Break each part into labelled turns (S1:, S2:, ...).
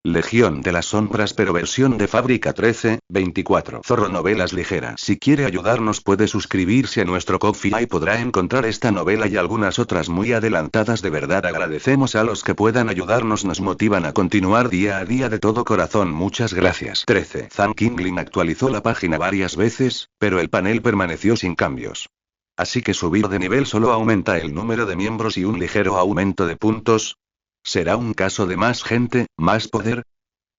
S1: Legión de las Sombras pero versión de fábrica 1324. Zorro Novelas Ligeras. Si quiere ayudarnos puede suscribirse a nuestro Ko-fi y podrá encontrar esta novela y algunas otras muy adelantadas. De verdad agradecemos a los que puedan ayudarnos, nos motivan a continuar día a día de todo corazón. Muchas gracias. 13. Zan Kingling actualizó la página varias veces, pero el panel permaneció sin cambios. Así que subir de nivel solo aumenta el número de miembros y un ligero aumento de puntos. ¿Será un caso de más gente, más poder?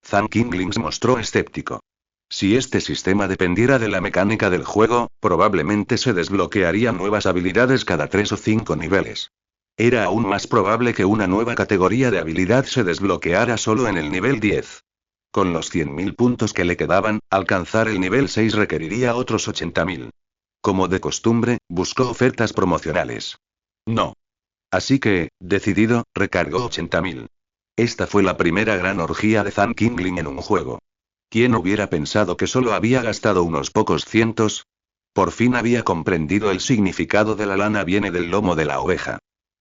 S1: Zan Kingling se mostró escéptico. Si este sistema dependiera de la mecánica del juego, probablemente se desbloquearían nuevas habilidades cada 3 o 5 niveles. Era aún más probable que una nueva categoría de habilidad se desbloqueara solo en el nivel 10. Con los 100.000 puntos que le quedaban, alcanzar el nivel 6 requeriría otros 80.000. Como de costumbre, buscó ofertas promocionales. No. Así que, decidido, recargó 80.000. Esta fue la primera gran orgía de Zan Kingling en un juego. ¿Quién hubiera pensado que solo había gastado unos pocos cientos? Por fin había comprendido el significado de la lana viene del lomo de la oveja.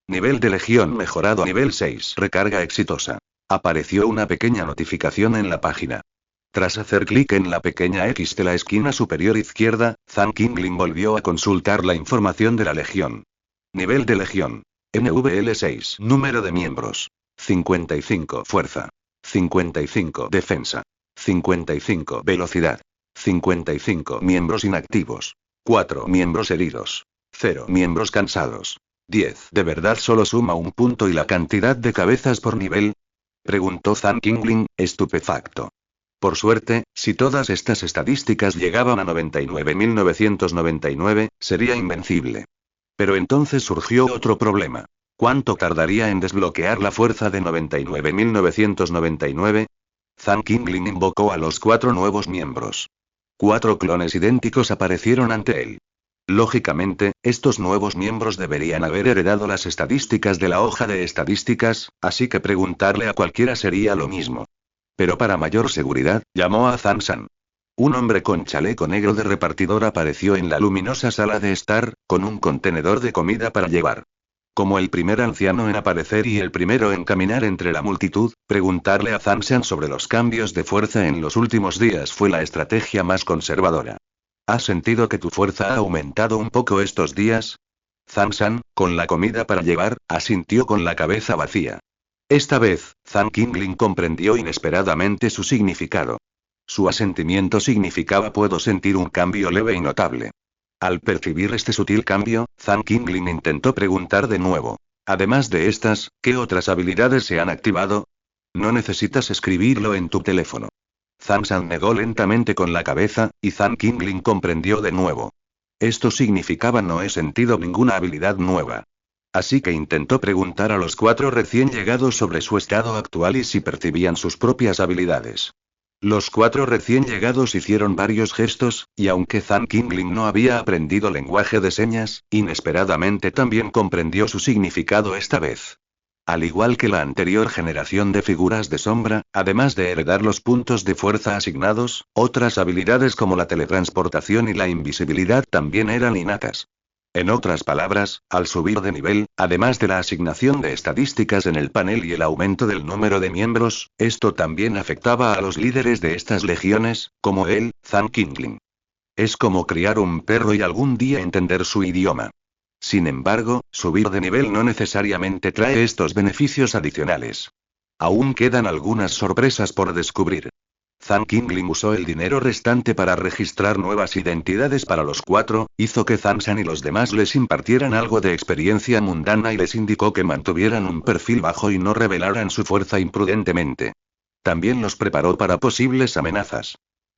S1: Nivel de legión mejorado a nivel 6. Recarga exitosa. Apareció una pequeña notificación en la página. Tras hacer clic en la pequeña X de la esquina superior izquierda, Zan Kingling volvió a consultar la información de la legión. Nivel de legión. NVL6. Número de miembros. 55. Fuerza. 55. Defensa. 55. Velocidad. 55. Miembros inactivos. 4 miembros heridos. 0 miembros cansados. 10. ¿De verdad solo suma un punto y la cantidad de cabezas por nivel? Preguntó Zan Kingling, estupefacto. Por suerte, si todas estas estadísticas llegaban a 99.999, sería invencible. Pero entonces surgió otro problema. ¿Cuánto tardaría en desbloquear la fuerza de 99.999? Zan Kingling invocó a los 4 nuevos miembros. 4 clones idénticos aparecieron ante él. Lógicamente, estos nuevos miembros deberían haber heredado las estadísticas de la hoja de estadísticas, así que preguntarle a cualquiera sería lo mismo. Pero para mayor seguridad, llamó a Zan San. Un hombre con chaleco negro de repartidor apareció en la luminosa sala de estar, con un contenedor de comida para llevar. Como el primer anciano en aparecer y el primero en caminar entre la multitud, preguntarle a Zan San sobre los cambios de fuerza en los últimos días fue la estrategia más conservadora. ¿Has sentido que tu fuerza ha aumentado un poco estos días? Zan San, con la comida para llevar, asintió con la cabeza vacía. Esta vez, Zan Kingling comprendió inesperadamente su significado. Su asentimiento significaba puedo sentir un cambio leve y notable. Al percibir este sutil cambio, Zan Kingling intentó preguntar de nuevo. Además de estas, ¿qué otras habilidades se han activado? No necesitas escribirlo en tu teléfono. Zan San negó lentamente con la cabeza, y Zan Kingling comprendió de nuevo. Esto significaba no he sentido ninguna habilidad nueva. Así que intentó preguntar a los 4 recién llegados sobre su estado actual y si percibían sus propias habilidades. Los 4 recién llegados hicieron varios gestos, y aunque Zan Kingling no había aprendido lenguaje de señas, inesperadamente también comprendió su significado esta vez. Al igual que la anterior generación de figuras de sombra, además de heredar los puntos de fuerza asignados, otras habilidades como la teletransportación y la invisibilidad también eran innatas. En otras palabras, al subir de nivel, además de la asignación de estadísticas en el panel y el aumento del número de miembros, esto también afectaba a los líderes de estas legiones, como él, Zan Kingling. Es como criar un perro y algún día entender su idioma. Sin embargo, subir de nivel no necesariamente trae estos beneficios adicionales. Aún quedan algunas sorpresas por descubrir. Zan Kingling usó el dinero restante para registrar nuevas identidades para los 4, hizo que Zan San y los demás les impartieran algo de experiencia mundana y les indicó que mantuvieran un perfil bajo y no revelaran su fuerza imprudentemente. También los preparó para posibles amenazas.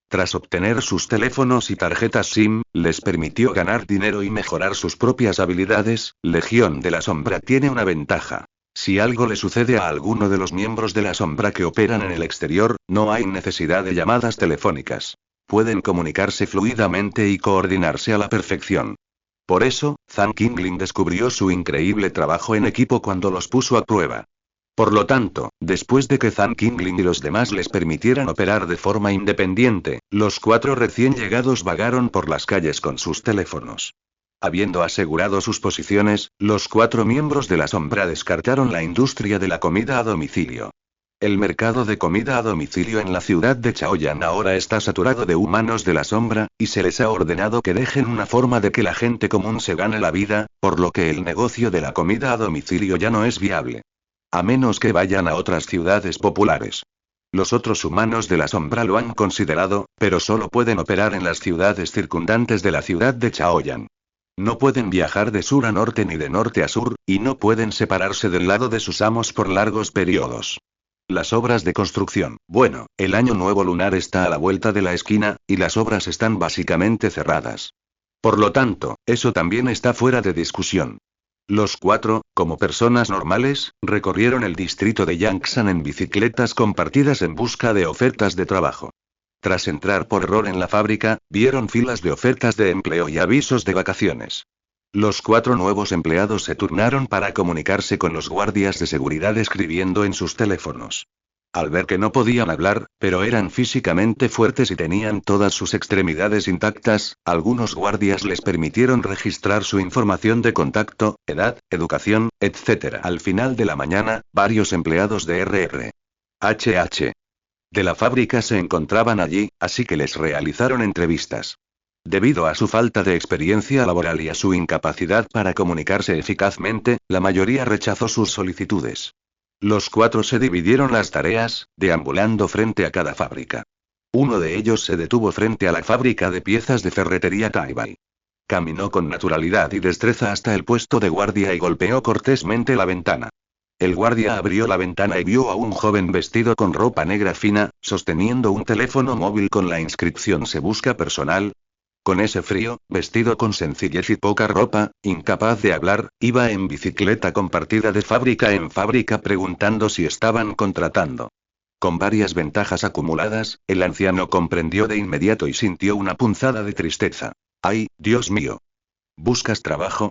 S1: Tras obtener sus teléfonos y tarjetas SIM, les permitió ganar dinero y mejorar sus propias habilidades. Legión de la Sombra tiene una ventaja. Si algo le sucede a alguno de los miembros de la sombra que operan en el exterior, no hay necesidad de llamadas telefónicas. Pueden comunicarse fluidamente y coordinarse a la perfección. Por eso, Zan Kingling descubrió su increíble trabajo en equipo cuando los puso a prueba. Por lo tanto, después de que Zan Kingling y los demás les permitieran operar de forma independiente, los 4 recién llegados vagaron por las calles con sus teléfonos. Habiendo asegurado sus posiciones, los 4 miembros de la sombra descartaron la industria de la comida a domicilio. El mercado de comida a domicilio en la ciudad de Chaoyan ahora está saturado de humanos de la sombra, y se les ha ordenado que dejen una forma de que la gente común se gane la vida, por lo que el negocio de la comida a domicilio ya no es viable. A menos que vayan a otras ciudades populares. Los otros humanos de la sombra lo han considerado, pero solo pueden operar en las ciudades circundantes de la ciudad de Chaoyan. No pueden viajar de sur a norte ni de norte a sur, y no pueden separarse del lado de sus amos por largos periodos. Las obras de construcción. Bueno, el año nuevo lunar está a la vuelta de la esquina, y las obras están básicamente cerradas. Por lo tanto, eso también está fuera de discusión. Los cuatro, como personas normales, recorrieron el distrito de Yangsan en bicicletas compartidas en busca de ofertas de trabajo. Tras entrar por error en la fábrica, vieron filas de ofertas de empleo y avisos de vacaciones. Los cuatro nuevos empleados se turnaron para comunicarse con los guardias de seguridad escribiendo en sus teléfonos. Al ver que no podían hablar, pero eran físicamente fuertes y tenían todas sus extremidades intactas, algunos guardias les permitieron registrar su información de contacto, edad, educación, etc. Al final de la mañana, varios empleados de RRHH de la fábrica se encontraban allí, así que les realizaron entrevistas. Debido a su falta de experiencia laboral y a su incapacidad para comunicarse eficazmente, la mayoría rechazó sus solicitudes. Los cuatro se dividieron las tareas, deambulando frente a cada fábrica. Uno de ellos se detuvo frente a la fábrica de piezas de ferretería Taibai. Caminó con naturalidad y destreza hasta el puesto de guardia y golpeó cortésmente la ventana. El guardia abrió la ventana y vio a un joven vestido con ropa negra fina, sosteniendo un teléfono móvil con la inscripción "Se busca personal". Con ese frío, vestido con sencillez y poca ropa, incapaz de hablar, iba en bicicleta compartida de fábrica en fábrica preguntando si estaban contratando. Con varias ventajas acumuladas, el anciano comprendió de inmediato y sintió una punzada de tristeza. ¡Ay, Dios mío! ¿Buscas trabajo?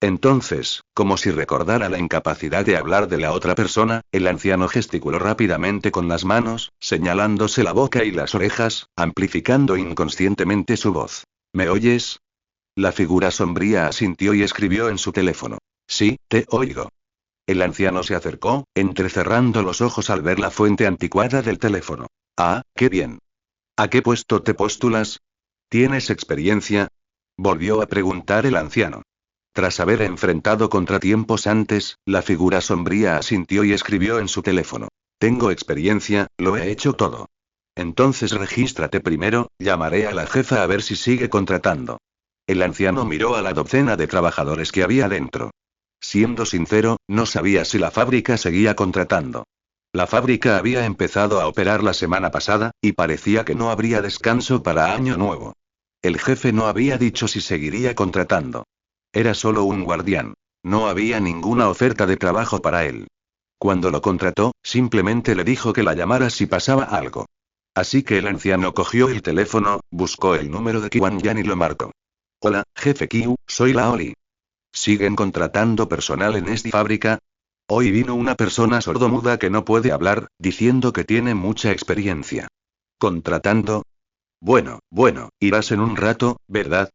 S1: Entonces, como si recordara la incapacidad de hablar de la otra persona, el anciano gesticuló rápidamente con las manos, señalándose la boca y las orejas, amplificando inconscientemente su voz. ¿Me oyes? La figura sombría asintió y escribió en su teléfono. Sí, te oigo. El anciano se acercó, entrecerrando los ojos al ver la fuente anticuada del teléfono. Ah, qué bien. ¿A qué puesto te postulas? ¿Tienes experiencia? Volvió a preguntar el anciano. Tras haber enfrentado contratiempos antes, la figura sombría asintió y escribió en su teléfono. Tengo experiencia, lo he hecho todo. Entonces regístrate primero, llamaré a la jefa a ver si sigue contratando. El anciano miró a la docena de trabajadores que había dentro. Siendo sincero, no sabía si la fábrica seguía contratando. La fábrica había empezado a operar la semana pasada, y parecía que no habría descanso para Año Nuevo. El jefe no había dicho si seguiría contratando. Era solo un guardián. No había ninguna oferta de trabajo para él. Cuando lo contrató, simplemente le dijo que la llamara si pasaba algo. Así que el anciano cogió el teléfono, buscó el número de Qian Yan y lo marcó. Hola, jefe Qiu, soy Laoli. ¿Siguen contratando personal en esta fábrica? Hoy vino una persona sordomuda que no puede hablar, diciendo que tiene mucha experiencia. ¿Contratando? Bueno, irás en un rato, ¿verdad?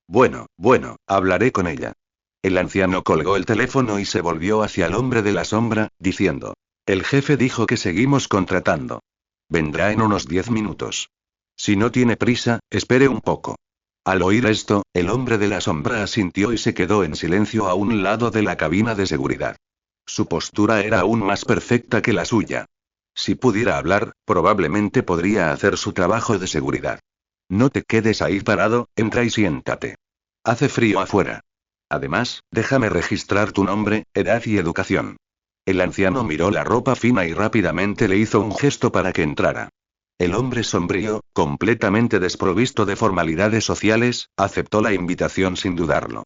S1: Bueno, hablaré con ella. El anciano colgó el teléfono y se volvió hacia el hombre de la sombra, diciendo. El jefe dijo que seguimos contratando. Vendrá en unos 10 minutos. Si no tiene prisa, espere un poco. Al oír esto, el hombre de la sombra asintió y se quedó en silencio a un lado de la cabina de seguridad. Su postura era aún más perfecta que la suya. Si pudiera hablar, probablemente podría hacer su trabajo de seguridad. No te quedes ahí parado, entra y siéntate. Hace frío afuera. Además, déjame registrar tu nombre, edad y educación. El anciano miró la ropa fina y rápidamente le hizo un gesto para que entrara. El hombre sombrío, completamente desprovisto de formalidades sociales, aceptó la invitación sin dudarlo.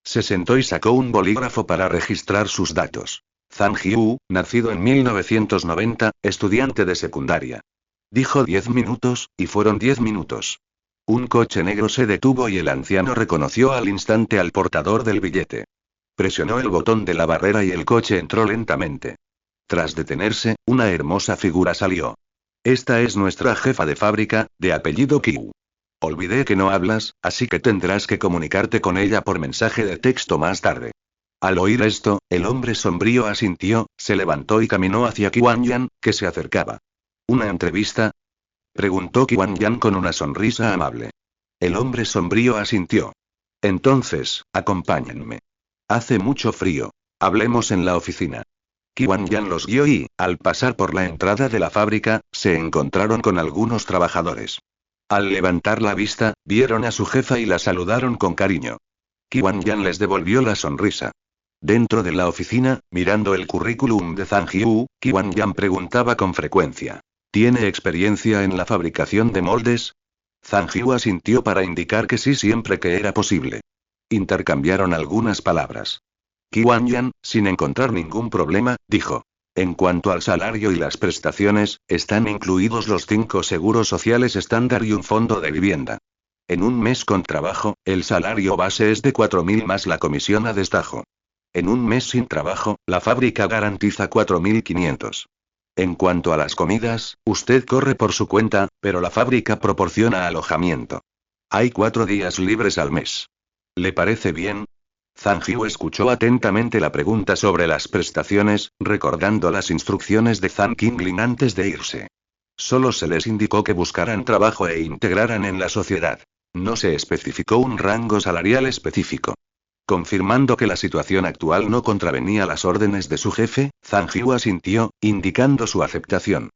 S1: Se sentó y sacó un bolígrafo para registrar sus datos. Zhang Jiu, nacido en 1990, estudiante de secundaria. Dijo 10 minutos, y fueron 10 minutos. Un coche negro se detuvo y el anciano reconoció al instante al portador del billete. Presionó el botón de la barrera y el coche entró lentamente. Tras detenerse, una hermosa figura salió. Esta es nuestra jefa de fábrica, de apellido Qiu. Olvidé que no hablas, así que tendrás que comunicarte con ella por mensaje de texto más tarde. Al oír esto, el hombre sombrío asintió, se levantó y caminó hacia Qiwan Yan, que se acercaba. ¿Una entrevista?, preguntó Qiwan Yan con una sonrisa amable. El hombre sombrío asintió. Entonces, acompáñenme. Hace mucho frío. Hablemos en la oficina. Qiwan Yan los guió y, al pasar por la entrada de la fábrica, se encontraron con algunos trabajadores. Al levantar la vista, vieron a su jefa y la saludaron con cariño. Qiwan Yan les devolvió la sonrisa. Dentro de la oficina, mirando el currículum de Zhang Jiu, Qiwan Yan preguntaba con frecuencia. ¿Tiene experiencia en la fabricación de moldes? Zhang Jiu asintió para indicar que sí siempre que era posible. Intercambiaron algunas palabras. Qiwan Yan, sin encontrar ningún problema, dijo. En cuanto al salario y las prestaciones, están incluidos los 5 seguros sociales estándar y un fondo de vivienda. En un mes con trabajo, el salario base es de 4.000 más la comisión a destajo. En un mes sin trabajo, la fábrica garantiza 4.500. En cuanto a las comidas, usted corre por su cuenta, pero la fábrica proporciona alojamiento. Hay 4 días libres al mes. ¿Le parece bien? Zhang Jiu escuchó atentamente la pregunta sobre las prestaciones, recordando las instrucciones de Zhang Qinglin antes de irse. Solo se les indicó que buscaran trabajo e integraran en la sociedad. No se especificó un rango salarial específico. Confirmando que la situación actual no contravenía las órdenes de su jefe, Zhang Jiu asintió, indicando su aceptación.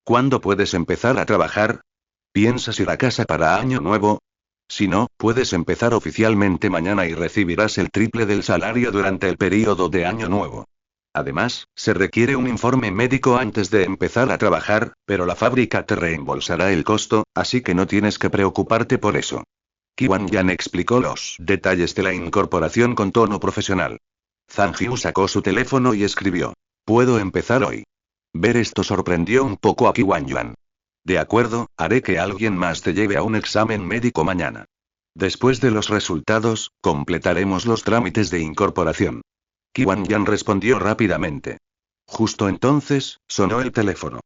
S1: ¿Cuándo puedes empezar a trabajar? ¿Piensas ir a casa para Año Nuevo? Si no, puedes empezar oficialmente mañana y recibirás el triple del salario durante el período de Año Nuevo. Además, se requiere un informe médico antes de empezar a trabajar, pero la fábrica te reembolsará el costo, así que no tienes que preocuparte por eso. Qiwan Yan explicó los detalles de la incorporación con tono profesional. Zhang Jiu sacó su teléfono y escribió. ¿Puedo empezar hoy? Ver esto sorprendió un poco a Qiwan Yan. De acuerdo, haré que alguien más te lleve a un examen médico mañana. Después de los resultados, completaremos los trámites de incorporación. Qiwan Yan respondió rápidamente. Justo entonces, sonó el teléfono.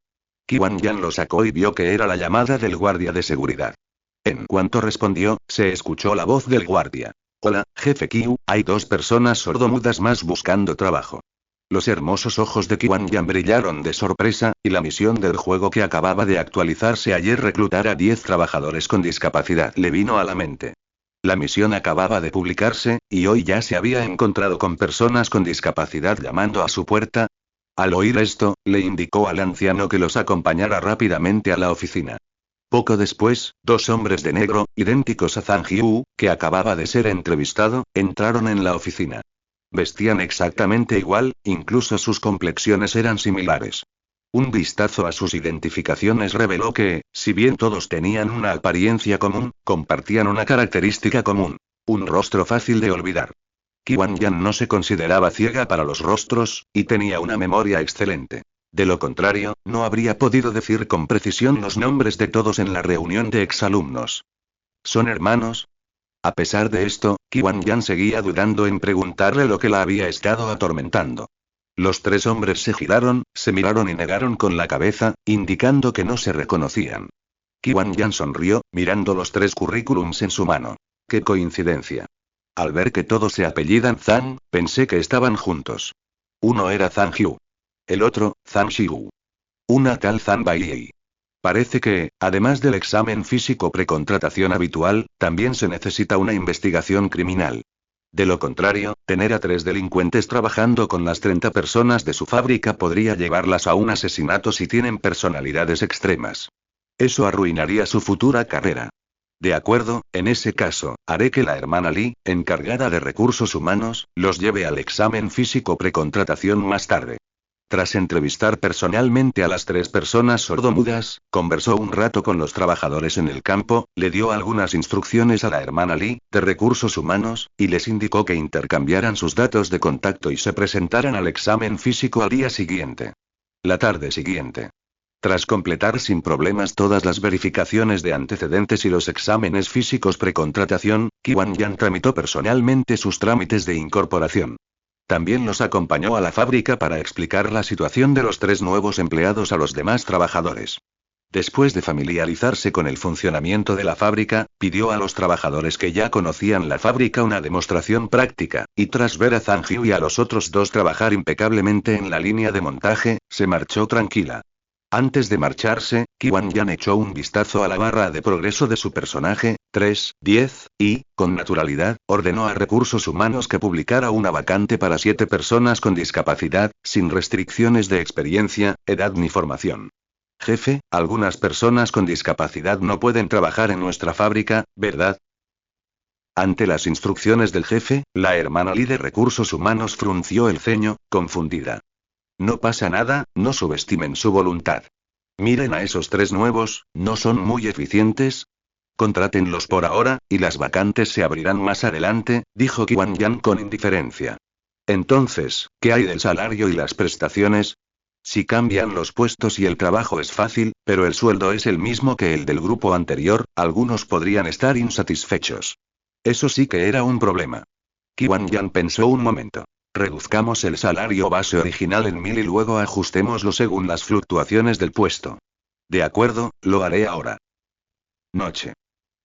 S1: Qiwan Yan lo sacó y vio que era la llamada del guardia de seguridad. En cuanto respondió, se escuchó la voz del guardia. Hola, jefe Qiu, hay 2 personas sordomudas más buscando trabajo. Los hermosos ojos de Qiwan Yan brillaron de sorpresa, y la misión del juego que acababa de actualizarse ayer reclutar a 10 trabajadores con discapacidad le vino a la mente. La misión acababa de publicarse, y hoy ya se había encontrado con personas con discapacidad llamando a su puerta. Al oír esto, le indicó al anciano que los acompañara rápidamente a la oficina. Poco después, 2 hombres de negro, idénticos a Zhang Jiu, que acababa de ser entrevistado, entraron en la oficina. Vestían exactamente igual, incluso sus complexiones eran similares. Un vistazo a sus identificaciones reveló que, si bien todos tenían una apariencia común, compartían una característica común: un rostro fácil de olvidar. Qiwan Yan no se consideraba ciega para los rostros, y tenía una memoria excelente. De lo contrario, no habría podido decir con precisión los nombres de todos en la reunión de exalumnos. ¿Son hermanos? A pesar de esto, Qiwan Yan seguía dudando en preguntarle lo que la había estado atormentando. Los 3 hombres se giraron, se miraron y negaron con la cabeza, indicando que no se reconocían. Qiwan Yan sonrió, mirando los 3 currículums en su mano. ¡Qué coincidencia! Al ver que todos se apellidan Zhang, pensé que estaban juntos. Uno era Zhang Jiu. El otro, Zhang Xiu. Una tal Zhang Baiyi. Parece que, además del examen físico precontratación habitual, también se necesita una investigación criminal. De lo contrario, tener a 3 delincuentes trabajando con las 30 personas de su fábrica podría llevarlas a un asesinato si tienen personalidades extremas. Eso arruinaría su futura carrera. De acuerdo, en ese caso, haré que la hermana Li, encargada de recursos humanos, los lleve al examen físico precontratación más tarde. Tras entrevistar personalmente a las 3 personas sordomudas, conversó un rato con los trabajadores en el campo, le dio algunas instrucciones a la hermana Li, de recursos humanos, y les indicó que intercambiaran sus datos de contacto y se presentaran al examen físico al día siguiente. La tarde siguiente. Tras completar sin problemas todas las verificaciones de antecedentes y los exámenes físicos precontratación, Qiwan Yan tramitó personalmente sus trámites de incorporación. También los acompañó a la fábrica para explicar la situación de los 3 nuevos empleados a los demás trabajadores. Después de familiarizarse con el funcionamiento de la fábrica, pidió a los trabajadores que ya conocían la fábrica una demostración práctica, y tras ver a Zhang Yu y a los otros dos trabajar impecablemente en la línea de montaje, se marchó tranquila. Antes de marcharse, Qian Yan echó un vistazo a la barra de progreso de su personaje, 3, 10, y, con naturalidad, ordenó a Recursos Humanos que publicara una vacante para 7 personas con discapacidad, sin restricciones de experiencia, edad ni formación. Jefe, algunas personas con discapacidad no pueden trabajar en nuestra fábrica, ¿verdad? Ante las instrucciones del jefe, la hermana Lee de Recursos Humanos frunció el ceño, confundida. No pasa nada, no subestimen su voluntad. Miren a esos 3 nuevos, ¿no son muy eficientes? Contrátenlos por ahora, y las vacantes se abrirán más adelante, dijo Qian Yan con indiferencia. Entonces, ¿qué hay del salario y las prestaciones? Si cambian los puestos y el trabajo es fácil, pero el sueldo es el mismo que el del grupo anterior, algunos podrían estar insatisfechos. Eso sí que era un problema. Qian Yan pensó un momento. Reduzcamos el salario base original en 1000 y luego ajustémoslo según las fluctuaciones del puesto. De acuerdo, lo haré ahora. Noche.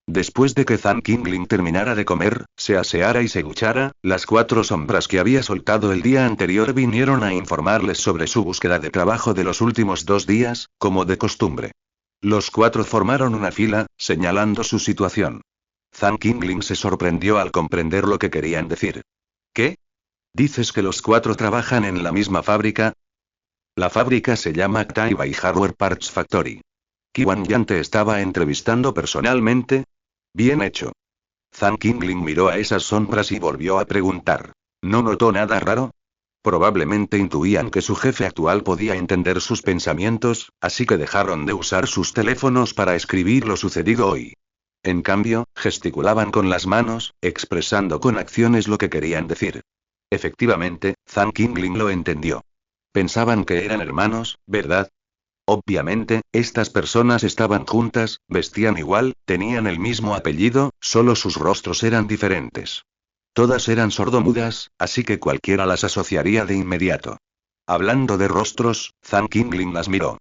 S1: Después de que Zhang Qingling terminara de comer, se aseara y se duchara, las 4 sombras que había soltado el día anterior vinieron a informarles sobre su búsqueda de trabajo de los últimos 2 días, como de costumbre. Los 4 formaron una fila, señalando su situación. Zhang Qingling se sorprendió al comprender lo que querían decir. ¿Qué? ¿Dices que los 4 trabajan en la misma fábrica? La fábrica se llama Taibai Hardware Parts Factory. Qian Yan te estaba entrevistando personalmente. Bien hecho. Zhang Qingling miró a esas sombras y volvió a preguntar. ¿No notó nada raro? Probablemente intuían que su jefe actual podía entender sus pensamientos, así que dejaron de usar sus teléfonos para escribir lo sucedido hoy. En cambio, gesticulaban con las manos, expresando con acciones lo que querían decir. Efectivamente, Zhang Qingling lo entendió. Pensaban que eran hermanos, ¿verdad? Obviamente, estas personas estaban juntas, vestían igual, tenían el mismo apellido, solo sus rostros eran diferentes. Todas eran sordomudas, así que cualquiera las asociaría de inmediato. Hablando de rostros, Zhang Qingling las miró.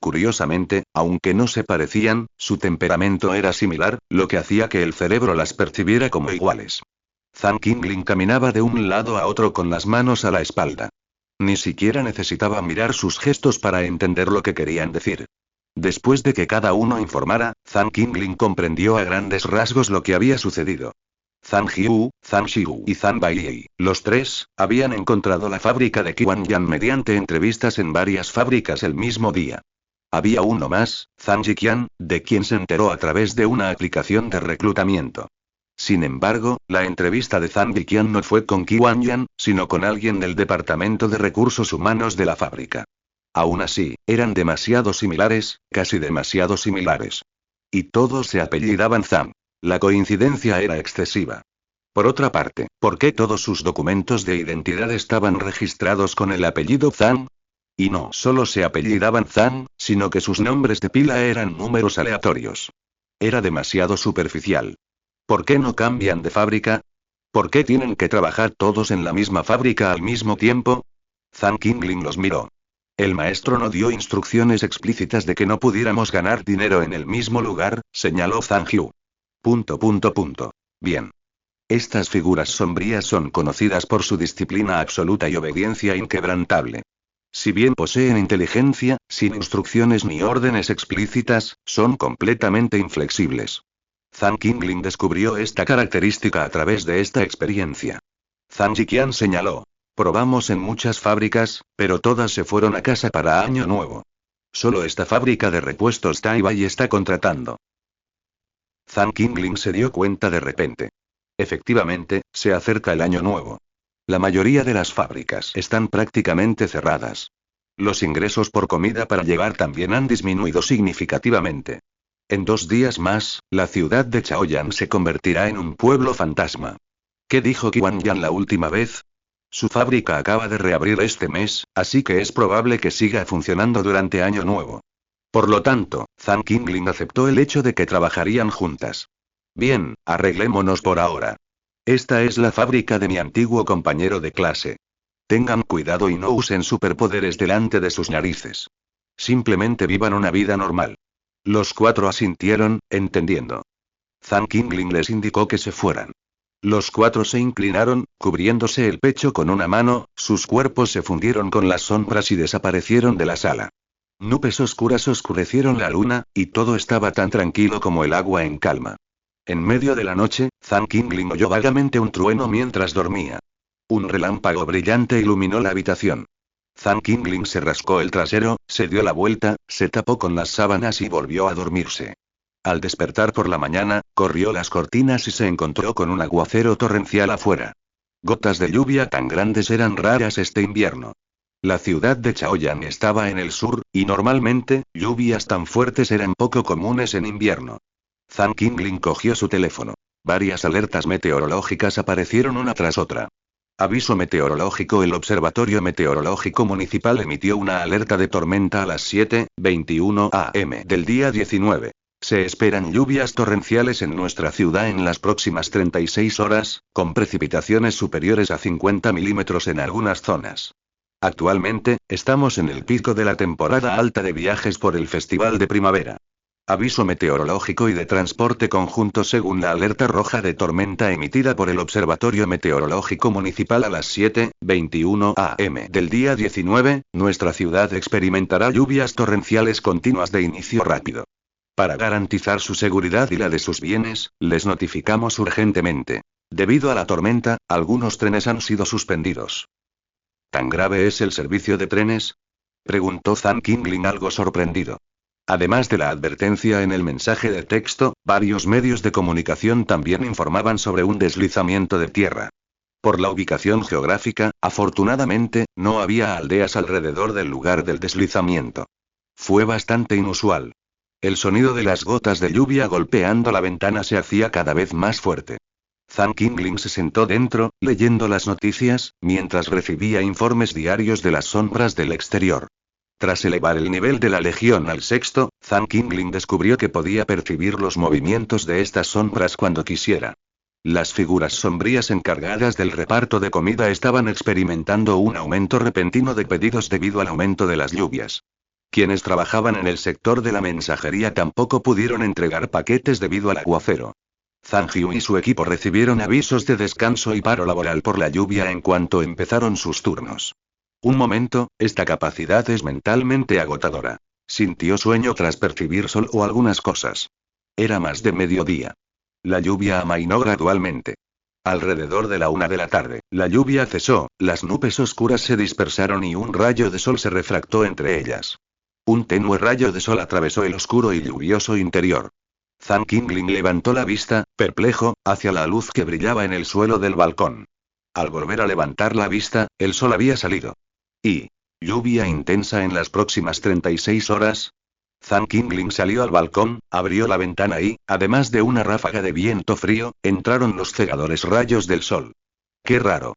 S1: Curiosamente, aunque no se parecían, su temperamento era similar, lo que hacía que el cerebro las percibiera como iguales. Zhang Qingling caminaba de un lado a otro con las manos a la espalda. Ni siquiera necesitaba mirar sus gestos para entender lo que querían decir. Después de que cada uno informara, Zhang Qingling comprendió a grandes rasgos lo que había sucedido. Zhang Jiu, Zhang Xiu y Zhang Baiyi, los 3, habían encontrado la fábrica de Qian Yan mediante entrevistas en varias fábricas el mismo día. Había uno más, Zhang Jiqian, de quien se enteró a través de una aplicación de reclutamiento. Sin embargo, la entrevista de Zhang Jiqian no fue con Qian Yan, sino con alguien del Departamento de Recursos Humanos de la fábrica. Aún así, eran demasiado similares, casi demasiado similares. Y todos se apellidaban Zhang. La coincidencia era excesiva. Por otra parte, ¿por qué todos sus documentos de identidad estaban registrados con el apellido Zhang? Y no solo se apellidaban Zhang, sino que sus nombres de pila eran números aleatorios. Era demasiado superficial. ¿Por qué no cambian de fábrica? ¿Por qué tienen que trabajar todos en la misma fábrica al mismo tiempo? Zhang Qingling los miró. El maestro no dio instrucciones explícitas de que no pudiéramos ganar dinero en el mismo lugar, señaló Zhang Yu. Bien. Estas figuras sombrías son conocidas por su disciplina absoluta y obediencia inquebrantable. Si bien poseen inteligencia, sin instrucciones ni órdenes explícitas, son completamente inflexibles. Zhang Qingling descubrió esta característica a través de esta experiencia. Zhang Jiqian señaló. Probamos en muchas fábricas, pero todas se fueron a casa para Año Nuevo. Solo esta fábrica de repuestos Taibai está contratando. Zhang Qingling se dio cuenta de repente. Efectivamente, se acerca el Año Nuevo. La mayoría de las fábricas están prácticamente cerradas. Los ingresos por comida para llevar también han disminuido significativamente. En 2 días más, la ciudad de Chaoyang se convertirá en un pueblo fantasma. ¿Qué dijo Qian Yan la última vez? Su fábrica acaba de reabrir este mes, así que es probable que siga funcionando durante Año Nuevo. Por lo tanto, Zhang Qingling aceptó el hecho de que trabajarían juntas. Bien, arreglémonos por ahora. Esta es la fábrica de mi antiguo compañero de clase. Tengan cuidado y no usen superpoderes delante de sus narices. Simplemente vivan una vida normal. Los 4 asintieron, entendiendo. Zhang Qingling les indicó que se fueran. Los 4 se inclinaron, cubriéndose el pecho con una mano, sus cuerpos se fundieron con las sombras y desaparecieron de la sala. Nubes oscuras oscurecieron la luna, y todo estaba tan tranquilo como el agua en calma. En medio de la noche, Zhang Qingling oyó vagamente un trueno mientras dormía. Un relámpago brillante iluminó la habitación. Zhang Qingling se rascó el trasero, se dio la vuelta, se tapó con las sábanas y volvió a dormirse. Al despertar por la mañana, corrió las cortinas y se encontró con un aguacero torrencial afuera. Gotas de lluvia tan grandes eran raras este invierno. La ciudad de Chaoyang estaba en el sur, y normalmente, lluvias tan fuertes eran poco comunes en invierno. Zhang Qingling cogió su teléfono. Varias alertas meteorológicas aparecieron una tras otra. Aviso meteorológico. El Observatorio Meteorológico Municipal emitió una alerta de tormenta a las 7:21 am del día 19. Se esperan lluvias torrenciales en nuestra ciudad en las próximas 36 horas, con precipitaciones superiores a 50 milímetros en algunas zonas. Actualmente, estamos en el pico de la temporada alta de viajes por el Festival de Primavera. Aviso meteorológico y de transporte conjunto según la alerta roja de tormenta emitida por el Observatorio Meteorológico Municipal a las 7:21 am del día 19, nuestra ciudad experimentará lluvias torrenciales continuas de inicio rápido. Para garantizar su seguridad y la de sus bienes, les notificamos urgentemente. Debido a la tormenta, algunos trenes han sido suspendidos. ¿Tan grave es el servicio de trenes?, preguntó Zhang Qingling algo sorprendido. Además de la advertencia en el mensaje de texto, varios medios de comunicación también informaban sobre un deslizamiento de tierra. Por la ubicación geográfica, afortunadamente, no había aldeas alrededor del lugar del deslizamiento. Fue bastante inusual. El sonido de las gotas de lluvia golpeando la ventana se hacía cada vez más fuerte. Zhang Qingling se sentó dentro, leyendo las noticias, mientras recibía informes diarios de las sombras del exterior. Tras elevar el nivel de la legión al 6, Zhang Qingling descubrió que podía percibir los movimientos de estas sombras cuando quisiera. Las figuras sombrías encargadas del reparto de comida estaban experimentando un aumento repentino de pedidos debido al aumento de las lluvias. Quienes trabajaban en el sector de la mensajería tampoco pudieron entregar paquetes debido al aguacero. Zhang Jiu y su equipo recibieron avisos de descanso y paro laboral por la lluvia en cuanto empezaron sus turnos. Un momento, esta capacidad es mentalmente agotadora. Sintió sueño tras percibir sol o algunas cosas. Era más de mediodía. La lluvia amainó gradualmente. Alrededor de la 1 de la tarde, la lluvia cesó, las nubes oscuras se dispersaron y un rayo de sol se refractó entre ellas. Un tenue rayo de sol atravesó el oscuro y lluvioso interior. Zhang Qingling levantó la vista, perplejo, hacia la luz que brillaba en el suelo del balcón. Al volver a levantar la vista, el sol había salido. ¿Y lluvia intensa en las próximas 36 horas? Zhang Qingling salió al balcón, abrió la ventana y, además de una ráfaga de viento frío, entraron los cegadores rayos del sol. ¡Qué raro!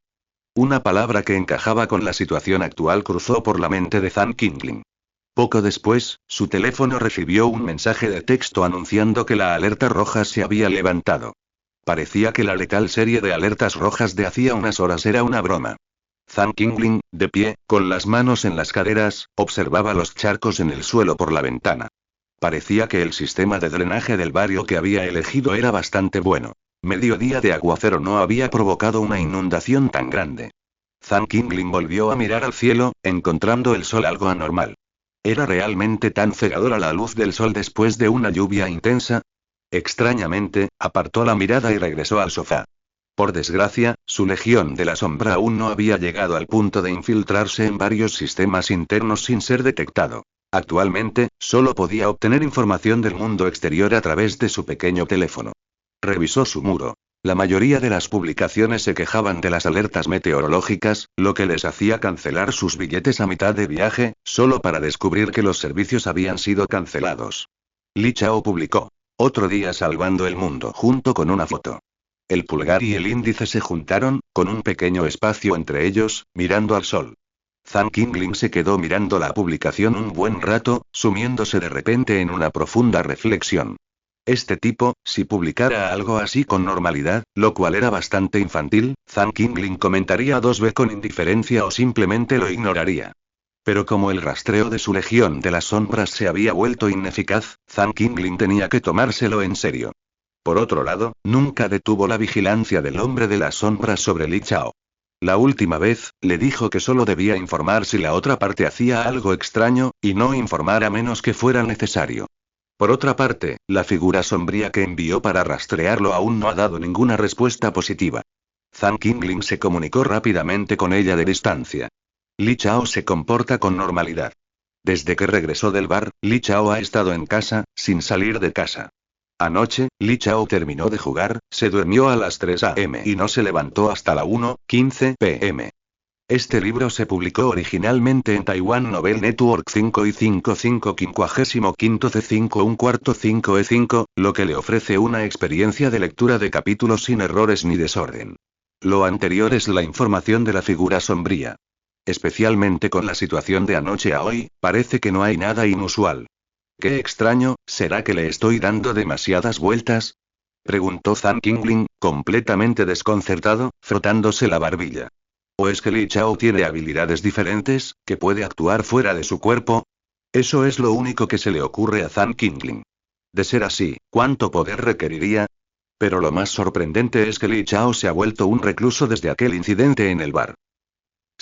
S1: Una palabra que encajaba con la situación actual cruzó por la mente de Zhang Qingling. Poco después, su teléfono recibió un mensaje de texto anunciando que la alerta roja se había levantado. Parecía que la letal serie de alertas rojas de hacía unas horas era una broma. Zhang Qingling, de pie, con las manos en las caderas, observaba los charcos en el suelo por la ventana. Parecía que el sistema de drenaje del barrio que había elegido era bastante bueno. Medio día de aguacero no había provocado una inundación tan grande. Zhang Qingling volvió a mirar al cielo, encontrando el sol algo anormal. ¿Era realmente tan cegadora la luz del sol después de una lluvia intensa? Extrañamente, apartó la mirada y regresó al sofá. Por desgracia, su legión de la sombra aún no había llegado al punto de infiltrarse en varios sistemas internos sin ser detectado. Actualmente, solo podía obtener información del mundo exterior a través de su pequeño teléfono. Revisó su muro. La mayoría de las publicaciones se quejaban de las alertas meteorológicas, lo que les hacía cancelar sus billetes a mitad de viaje, solo para descubrir que los servicios habían sido cancelados. Li Chao publicó: "Otro día salvando el mundo", junto con una foto. El pulgar y el índice se juntaron, con un pequeño espacio entre ellos, mirando al sol. Zhang Qingling se quedó mirando la publicación un buen rato, sumiéndose de repente en una profunda reflexión. Este tipo, si publicara algo así con normalidad, lo cual era bastante infantil, Zhang Qingling comentaría 2B con indiferencia o simplemente lo ignoraría. Pero como el rastreo de su legión de las sombras se había vuelto ineficaz, Zhang Qingling tenía que tomárselo en serio. Por otro lado, nunca detuvo la vigilancia del hombre de las sombras sobre Li Chao. La última vez, le dijo que solo debía informar si la otra parte hacía algo extraño, y no informar a menos que fuera necesario. Por otra parte, la figura sombría que envió para rastrearlo aún no ha dado ninguna respuesta positiva. Zhang Qingling se comunicó rápidamente con ella de distancia. Li Chao se comporta con normalidad. Desde que regresó del bar, Li Chao ha estado en casa, sin salir de casa. Anoche, Li Chao terminó de jugar, se durmió a las 3 a.m. y no se levantó hasta la 1:15 p.m. Este libro se publicó originalmente en Taiwan Novel Network 5 y 55 55 C5 1 cuarto 5E5, lo que le ofrece una experiencia de lectura de capítulos sin errores ni desorden. Lo anterior es la información de la figura sombría. Especialmente con la situación de anoche a hoy, parece que no hay nada inusual. Qué extraño, ¿será que le estoy dando demasiadas vueltas? Preguntó Zhang Qingling, completamente desconcertado, frotándose la barbilla. ¿O es que Li Chao tiene habilidades diferentes, que puede actuar fuera de su cuerpo? Eso es lo único que se le ocurre a Zhang Qingling. De ser así, ¿cuánto poder requeriría? Pero lo más sorprendente es que Li Chao se ha vuelto un recluso desde aquel incidente en el bar.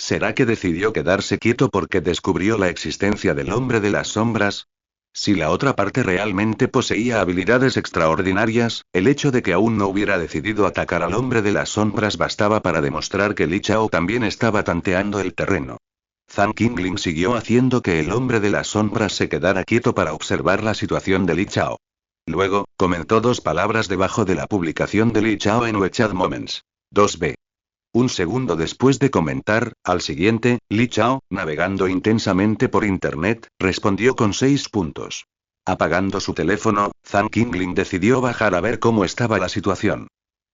S1: ¿Será que decidió quedarse quieto porque descubrió la existencia del hombre de las sombras? Si la otra parte realmente poseía habilidades extraordinarias, el hecho de que aún no hubiera decidido atacar al hombre de las sombras bastaba para demostrar que Li Chao también estaba tanteando el terreno. Zhang Qingling siguió haciendo que el hombre de las sombras se quedara quieto para observar la situación de Li Chao. Luego, comentó dos palabras debajo de la publicación de Li Chao en WeChat Moments. 2B. Un segundo después de comentar, al siguiente, Li Chao, navegando intensamente por internet, respondió con 6 puntos. Apagando su teléfono, Zhang Qingling decidió bajar a ver cómo estaba la situación.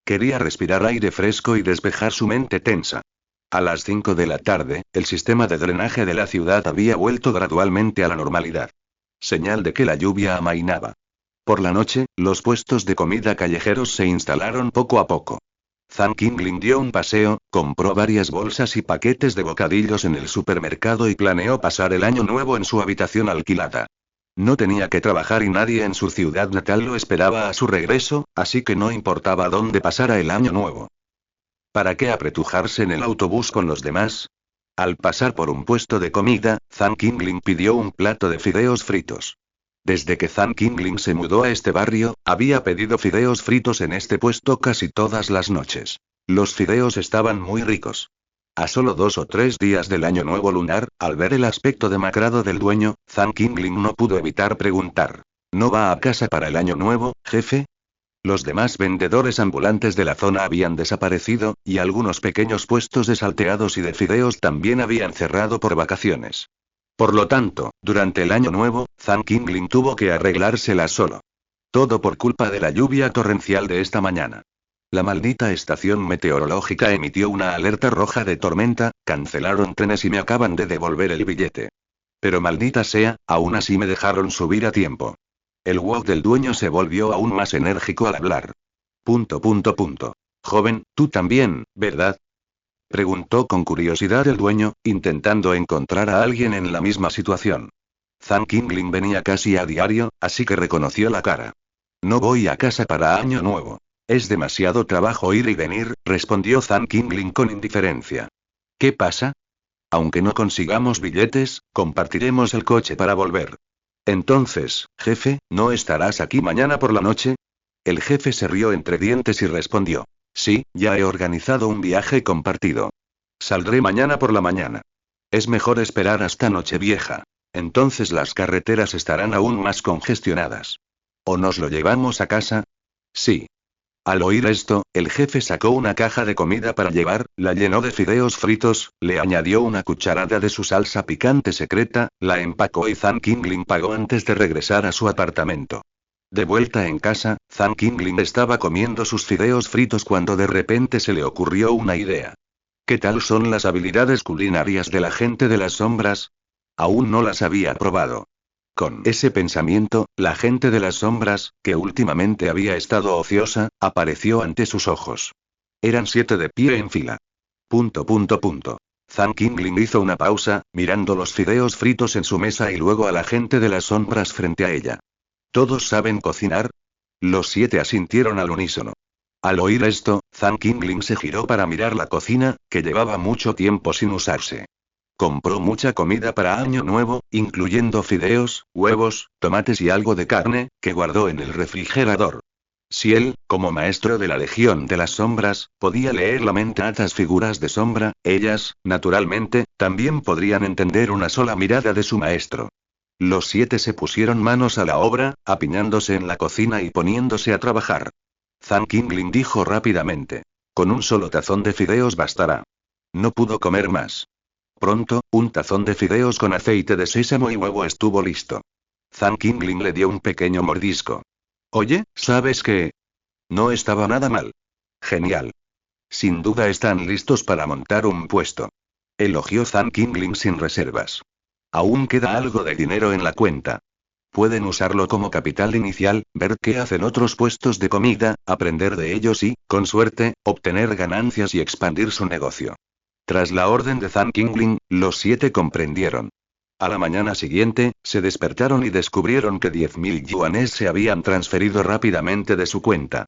S1: Quería respirar aire fresco y despejar su mente tensa. A las 5 de la tarde, el sistema de drenaje de la ciudad había vuelto gradualmente a la normalidad. Señal de que la lluvia amainaba. Por la noche, los puestos de comida callejeros se instalaron poco a poco. Zhang Qingling dio un paseo, compró varias bolsas y paquetes de bocadillos en el supermercado y planeó pasar el año nuevo en su habitación alquilada. No tenía que trabajar y nadie en su ciudad natal lo esperaba a su regreso, así que no importaba dónde pasara el año nuevo. ¿Para qué apretujarse en el autobús con los demás? Al pasar por un puesto de comida, Zhang Qingling pidió un plato de fideos fritos. Desde que Zhang Qingling se mudó a este barrio, había pedido fideos fritos en este puesto casi todas las noches. Los fideos estaban muy ricos. A solo 2 o 3 días del año nuevo lunar, al ver el aspecto demacrado del dueño, Zhang Qingling no pudo evitar preguntar. ¿No va a casa para el año nuevo, jefe? Los demás vendedores ambulantes de la zona habían desaparecido, y algunos pequeños puestos de salteados y de fideos también habían cerrado por vacaciones. Por lo tanto, durante el año nuevo, Zhang Qingling tuvo que arreglársela solo. Todo por culpa de la lluvia torrencial de esta mañana. La maldita estación meteorológica emitió una alerta roja de tormenta, cancelaron trenes y me acaban de devolver el billete. Pero maldita sea, aún así me dejaron subir a tiempo. El wok del dueño se volvió aún más enérgico al hablar. Joven, tú también, ¿verdad? Preguntó con curiosidad el dueño, intentando encontrar a alguien en la misma situación. Zhang Qingling venía casi a diario, así que reconoció la cara. No voy a casa para año nuevo. Es demasiado trabajo ir y venir, respondió Zhang Qingling con indiferencia. ¿Qué pasa? Aunque no consigamos billetes, compartiremos el coche para volver. Entonces, jefe, ¿no estarás aquí mañana por la noche? El jefe se rió entre dientes y respondió. Sí, ya he organizado un viaje compartido. Saldré mañana por la mañana. Es mejor esperar hasta Nochevieja. Entonces las carreteras estarán aún más congestionadas. ¿O nos lo llevamos a casa? Sí. Al oír esto, el jefe sacó una caja de comida para llevar, la llenó de fideos fritos, le añadió una cucharada de su salsa picante secreta, la empacó y Zhang Qingling pagó antes de regresar a su apartamento. De vuelta en casa, Zhang Qingling estaba comiendo sus fideos fritos cuando de repente se le ocurrió una idea. ¿Qué tal son las habilidades culinarias de la gente de las sombras? Aún no las había probado. Con ese pensamiento, la gente de las sombras, que últimamente había estado ociosa, apareció ante sus ojos. Eran 7 de pie en fila. Zhang Qingling hizo una pausa, mirando los fideos fritos en su mesa y luego a la gente de las sombras frente a ella. ¿Todos saben cocinar? Los 7 asintieron al unísono. Al oír esto, Zhang Qingling se giró para mirar la cocina, que llevaba mucho tiempo sin usarse. Compró mucha comida para Año Nuevo, incluyendo fideos, huevos, tomates y algo de carne, que guardó en el refrigerador. Si él, como maestro de la Legión de las Sombras, podía leer la mente a estas figuras de sombra, ellas, naturalmente, también podrían entender una sola mirada de su maestro. Los 7 se pusieron manos a la obra, apiñándose en la cocina y poniéndose a trabajar. Zhang Qingling dijo rápidamente. Con un solo tazón de fideos bastará. No pudo comer más. Pronto, un tazón de fideos con aceite de sésamo y huevo estuvo listo. Zhang Qingling le dio un pequeño mordisco. Oye, ¿sabes qué? No estaba nada mal. Genial. Sin duda están listos para montar un puesto. Elogió Zhang Qingling sin reservas. Aún queda algo de dinero en la cuenta. Pueden usarlo como capital inicial, ver qué hacen otros puestos de comida, aprender de ellos y, con suerte, obtener ganancias y expandir su negocio. Tras la orden de Zhang Qingling, los 7 comprendieron. A la mañana siguiente, se despertaron y descubrieron que 10.000 yuanes se habían transferido rápidamente de su cuenta.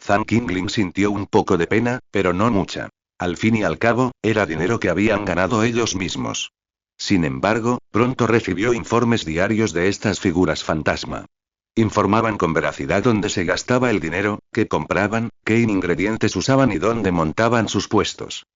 S1: Zhang Qingling sintió un poco de pena, pero no mucha. Al fin y al cabo, era dinero que habían ganado ellos mismos. Sin embargo, pronto recibió informes diarios de estas figuras fantasma. Informaban con veracidad dónde se gastaba el dinero, qué compraban, qué ingredientes usaban y dónde montaban sus puestos.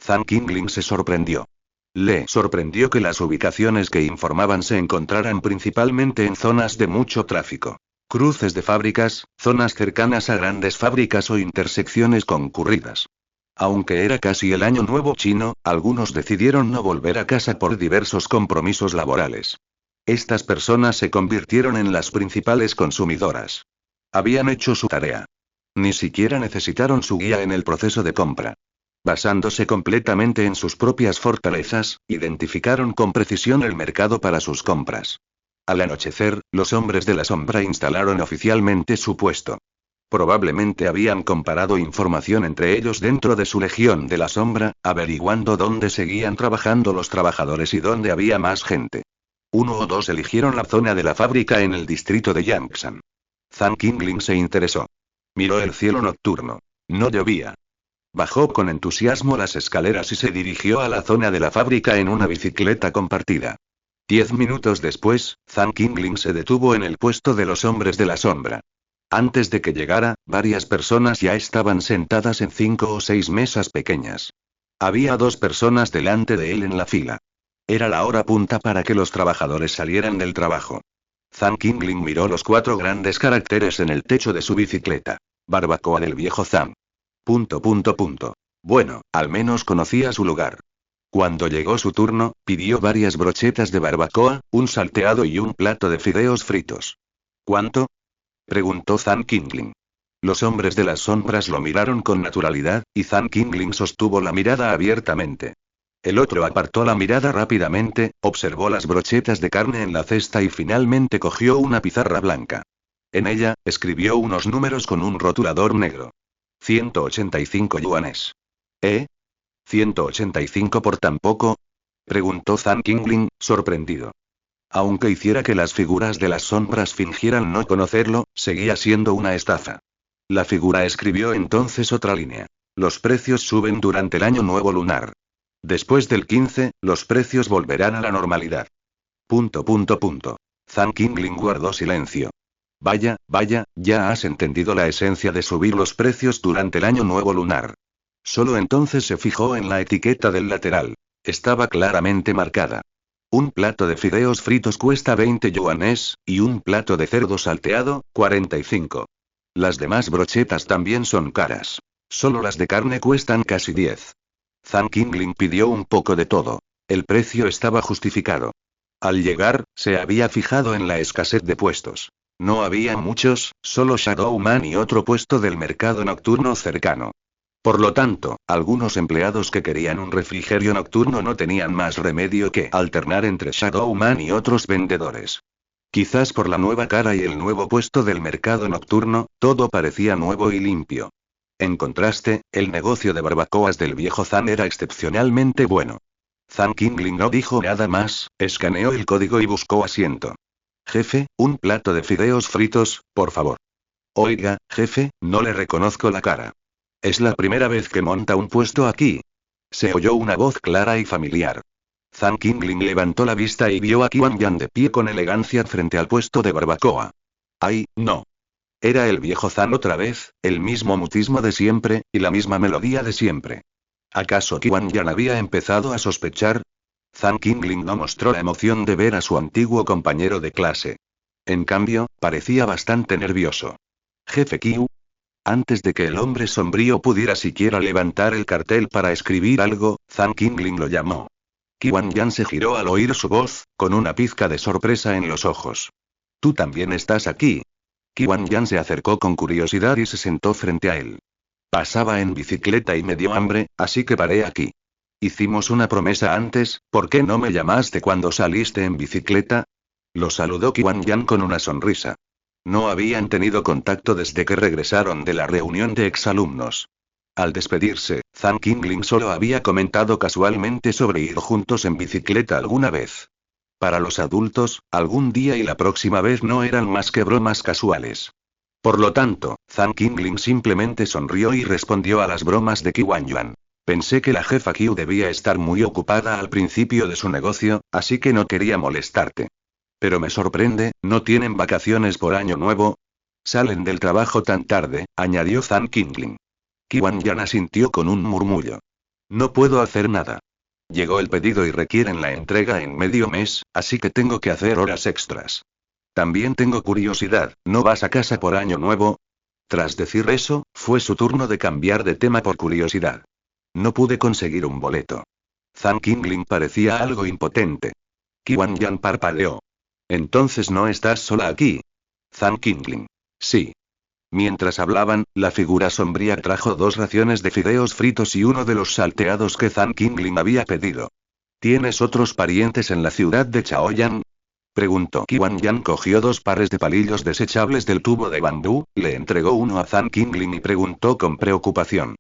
S1: Zhang Qingling se sorprendió. Le sorprendió que las ubicaciones que informaban se encontraran principalmente en zonas de mucho tráfico. Cruces de fábricas, zonas cercanas a grandes fábricas o intersecciones concurridas. Aunque era casi el Año Nuevo chino, algunos decidieron no volver a casa por diversos compromisos laborales. Estas personas se convirtieron en las principales consumidoras. Habían hecho su tarea. Ni siquiera necesitaron su guía en el proceso de compra. Basándose completamente en sus propias fortalezas, identificaron con precisión el mercado para sus compras. Al anochecer, los hombres de la sombra instalaron oficialmente su puesto. Probablemente habían comparado información entre ellos dentro de su legión de la sombra, averiguando dónde seguían trabajando los trabajadores y dónde había más gente. 1 o 2 eligieron la zona de la fábrica en el distrito de Yangsan. Zhang Qingling se interesó. Miró el cielo nocturno. No llovía. Bajó con entusiasmo las escaleras y se dirigió a la zona de la fábrica en una bicicleta compartida. 10 minutos después, Zhang Qingling se detuvo en el puesto de los hombres de la sombra. Antes de que llegara, varias personas ya estaban sentadas en 5 o 6 mesas pequeñas. Había 2 personas delante de él en la fila. Era la hora punta para que los trabajadores salieran del trabajo. Zhang Qingling miró los 4 grandes caracteres en el techo de su bicicleta. Barbacoa del viejo Zhang. ... Bueno, al menos conocía su lugar. Cuando llegó su turno, pidió varias brochetas de barbacoa, un salteado y un plato de fideos fritos. ¿Cuánto?, preguntó Zhang Qingling. Los hombres de las sombras lo miraron con naturalidad, y Zhang Qingling sostuvo la mirada abiertamente. El otro apartó la mirada rápidamente, observó las brochetas de carne en la cesta y finalmente cogió una pizarra blanca. En ella, escribió unos números con un rotulador negro. 185 yuanes. ¿Eh? ¿185 por tan poco?, preguntó Zhang Qingling, sorprendido. Aunque hiciera que las figuras de las sombras fingieran no conocerlo, seguía siendo una estafa. La figura escribió entonces otra línea. Los precios suben durante el Año Nuevo lunar. Después del 15, los precios volverán a la normalidad. ... Zhang Qingling guardó silencio. Vaya, ya has entendido la esencia de subir los precios durante el Año Nuevo lunar. Solo entonces se fijó en la etiqueta del lateral. Estaba claramente marcada. Un plato de fideos fritos cuesta 20 yuanes, y un plato de cerdo salteado, 45. Las demás brochetas también son caras. Solo las de carne cuestan casi 10. Zhang Qingling pidió un poco de todo. El precio estaba justificado. Al llegar, se había fijado en la escasez de puestos. No había muchos, solo Shadow Man y otro puesto del mercado nocturno cercano. Por lo tanto, algunos empleados que querían un refrigerio nocturno no tenían más remedio que alternar entre Shadow Man y otros vendedores. Quizás por la nueva cara y el nuevo puesto del mercado nocturno, todo parecía nuevo y limpio. En contraste, el negocio de barbacoas del viejo Zhang era excepcionalmente bueno. Zhang Qingling no dijo nada más, escaneó el código y buscó asiento. Jefe, un plato de fideos fritos, por favor. Oiga, jefe, no le reconozco la cara. Es la primera vez que monta un puesto aquí. Se oyó una voz clara y familiar. Zhang Qingling levantó la vista y vio a Qian Yan de pie con elegancia frente al puesto de barbacoa. ¡Ay, no! Era el viejo Zhang otra vez, el mismo mutismo de siempre, y la misma melodía de siempre. ¿Acaso Qian Yan había empezado a sospechar? Zhang Qingling no mostró la emoción de ver a su antiguo compañero de clase. En cambio, parecía bastante nervioso. Jefe Qiu. Antes de que el hombre sombrío pudiera siquiera levantar el cartel para escribir algo, Zhang Qingling lo llamó. Qian Yan se giró al oír su voz, con una pizca de sorpresa en los ojos. ¿Tú también estás aquí? Qian Yan se acercó con curiosidad y se sentó frente a él. Pasaba en bicicleta y me dio hambre, así que paré aquí. Hicimos una promesa antes, ¿por qué no me llamaste cuando saliste en bicicleta? Lo saludó Qian Yan con una sonrisa. No habían tenido contacto desde que regresaron de la reunión de exalumnos. Al despedirse, Zhang Qingling solo había comentado casualmente sobre ir juntos en bicicleta alguna vez. Para los adultos, algún día y la próxima vez no eran más que bromas casuales. Por lo tanto, Zhang Qingling simplemente sonrió y respondió a las bromas de Qian Yan. Pensé que la jefa Qiu debía estar muy ocupada al principio de su negocio, así que no quería molestarte. Pero me sorprende, ¿no tienen vacaciones por Año Nuevo? Salen del trabajo tan tarde, añadió Zhang Qingling. Qian Yan asintió con un murmullo. No puedo hacer nada. Llegó el pedido y requieren la entrega en medio mes, así que tengo que hacer horas extras. También tengo curiosidad, ¿no vas a casa por Año Nuevo? Tras decir eso, fue su turno de cambiar de tema por curiosidad. No pude conseguir un boleto. Zhang Qingling parecía algo impotente. Qian Yan parpadeó. Entonces no estás sola aquí. Zhang Qingling. Sí. Mientras hablaban, la figura sombría trajo 2 raciones de fideos fritos y uno de los salteados que Zhang Qingling había pedido. ¿Tienes otros parientes en la ciudad de Chaoyan? Preguntó. Qian Yan cogió 2 pares de palillos desechables del tubo de bambú, le entregó uno a Zhang Qingling y preguntó con preocupación.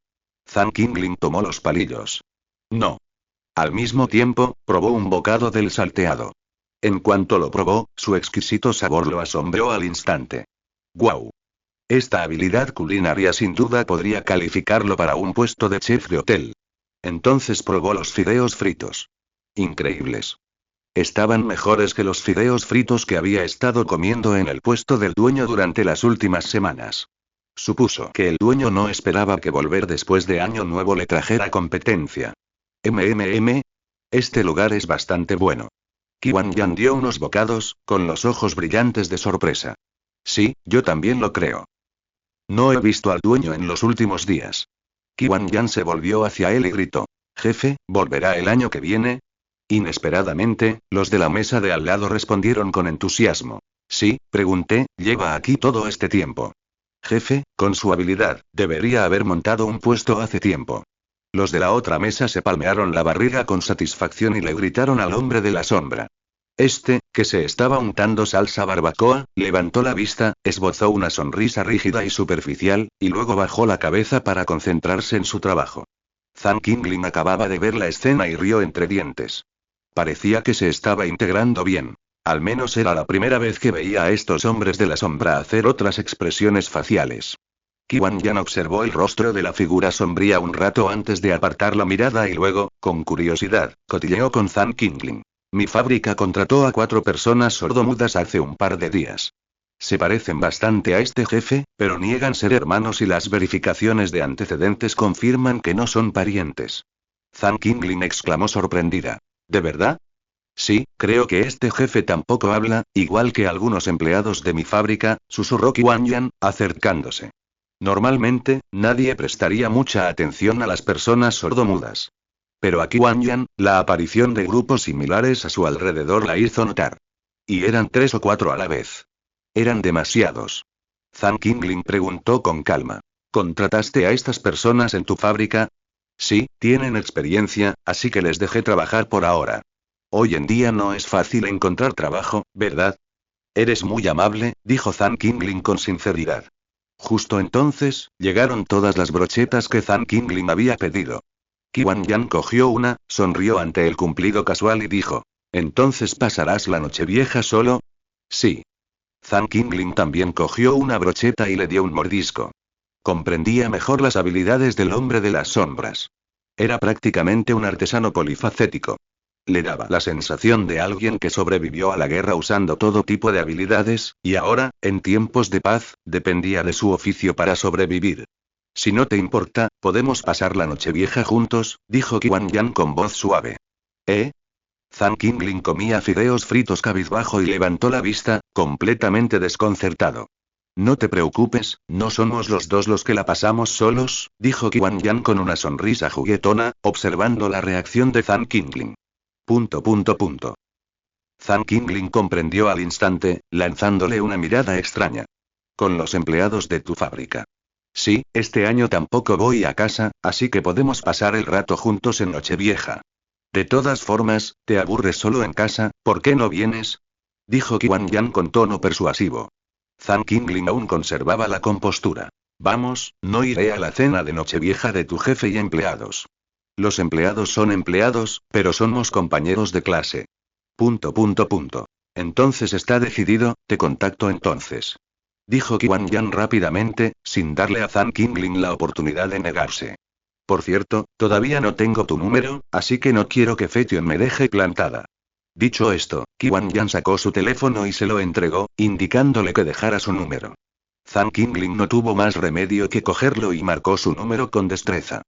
S1: Zhang Qingling tomó los palillos. No. Al mismo tiempo, probó un bocado del salteado. En cuanto lo probó, su exquisito sabor lo asombró al instante. ¡Guau! Esta habilidad culinaria sin duda podría calificarlo para un puesto de chef de hotel. Entonces probó los fideos fritos. Increíbles. Estaban mejores que los fideos fritos que había estado comiendo en el puesto del dueño durante las últimas semanas. Supuso que el dueño no esperaba que volver después de Año Nuevo le trajera competencia. Este lugar es bastante bueno. Qian Yan dio unos bocados, con los ojos brillantes de sorpresa. Sí, yo también lo creo. No he visto al dueño en los últimos días. Qian Yan se volvió hacia él y gritó. Jefe, ¿volverá el año que viene? Inesperadamente, los de la mesa de al lado respondieron con entusiasmo. Sí, pregunté, lleva aquí todo este tiempo. Jefe, con su habilidad, debería haber montado un puesto hace tiempo. Los de la otra mesa se palmearon la barriga con satisfacción y le gritaron al hombre de la sombra. Este, que se estaba untando salsa barbacoa, levantó la vista, esbozó una sonrisa rígida y superficial, y luego bajó la cabeza para concentrarse en su trabajo. Zhang Qingling acababa de ver la escena y rió entre dientes. Parecía que se estaba integrando bien. Al menos era la primera vez que veía a estos hombres de la sombra hacer otras expresiones faciales. Qian Yan observó el rostro de la figura sombría un rato antes de apartar la mirada y luego, con curiosidad, cotilleó con Zhang Qingling. Mi fábrica contrató a 4 personas sordomudas hace un par de días. Se parecen bastante a este jefe, pero niegan ser hermanos y las verificaciones de antecedentes confirman que no son parientes. Zhang Qingling exclamó sorprendida. ¿De verdad? Sí, creo que este jefe tampoco habla, igual que algunos empleados de mi fábrica, susurró Qian Yan, acercándose. Normalmente, nadie prestaría mucha atención a las personas sordomudas. Pero a Qian Yan, la aparición de grupos similares a su alrededor la hizo notar. Y eran 3 o 4 a la vez. Eran demasiados. Zhang Qingling preguntó con calma. ¿Contrataste a estas personas en tu fábrica? Sí, tienen experiencia, así que les dejé trabajar por ahora. Hoy en día no es fácil encontrar trabajo, ¿verdad? Eres muy amable, dijo Zhang Qingling con sinceridad. Justo entonces, llegaron todas las brochetas que Zhang Qingling había pedido. Qian Yan cogió una, sonrió ante el cumplido casual y dijo. ¿Entonces pasarás la nochevieja solo? Sí. Zhang Qingling también cogió una brocheta y le dio un mordisco. Comprendía mejor las habilidades del hombre de las sombras. Era prácticamente un artesano polifacético. Le daba la sensación de alguien que sobrevivió a la guerra usando todo tipo de habilidades, y ahora, en tiempos de paz, dependía de su oficio para sobrevivir. Si no te importa, podemos pasar la nochevieja juntos, dijo Qian Yan con voz suave. ¿Eh? Zhang Qingling comía fideos fritos cabizbajo y levantó la vista, completamente desconcertado. No te preocupes, no somos los dos los que la pasamos solos, dijo Qian Yan con una sonrisa juguetona, observando la reacción de Zhang Qingling. Zhang Qingling comprendió al instante, lanzándole una mirada extraña. Con los empleados de tu fábrica. Sí, este año tampoco voy a casa, así que podemos pasar el rato juntos en Nochevieja. De todas formas, ¿te aburres solo en casa? ¿Por qué no vienes? Dijo Qian Yan con tono persuasivo. Zhang Qingling aún conservaba la compostura. Vamos, no iré a la cena de Nochevieja de tu jefe y empleados. Los empleados son empleados, pero somos compañeros de clase. Entonces está decidido, te contacto entonces. Dijo Qian Yan rápidamente, sin darle a Zhang Qingling la oportunidad de negarse. Por cierto, todavía no tengo tu número, así que no quiero que Feition me deje plantada. Dicho esto, Qian Yan sacó su teléfono y se lo entregó, indicándole que dejara su número. Zhang Qingling no tuvo más remedio que cogerlo y marcó su número con destreza.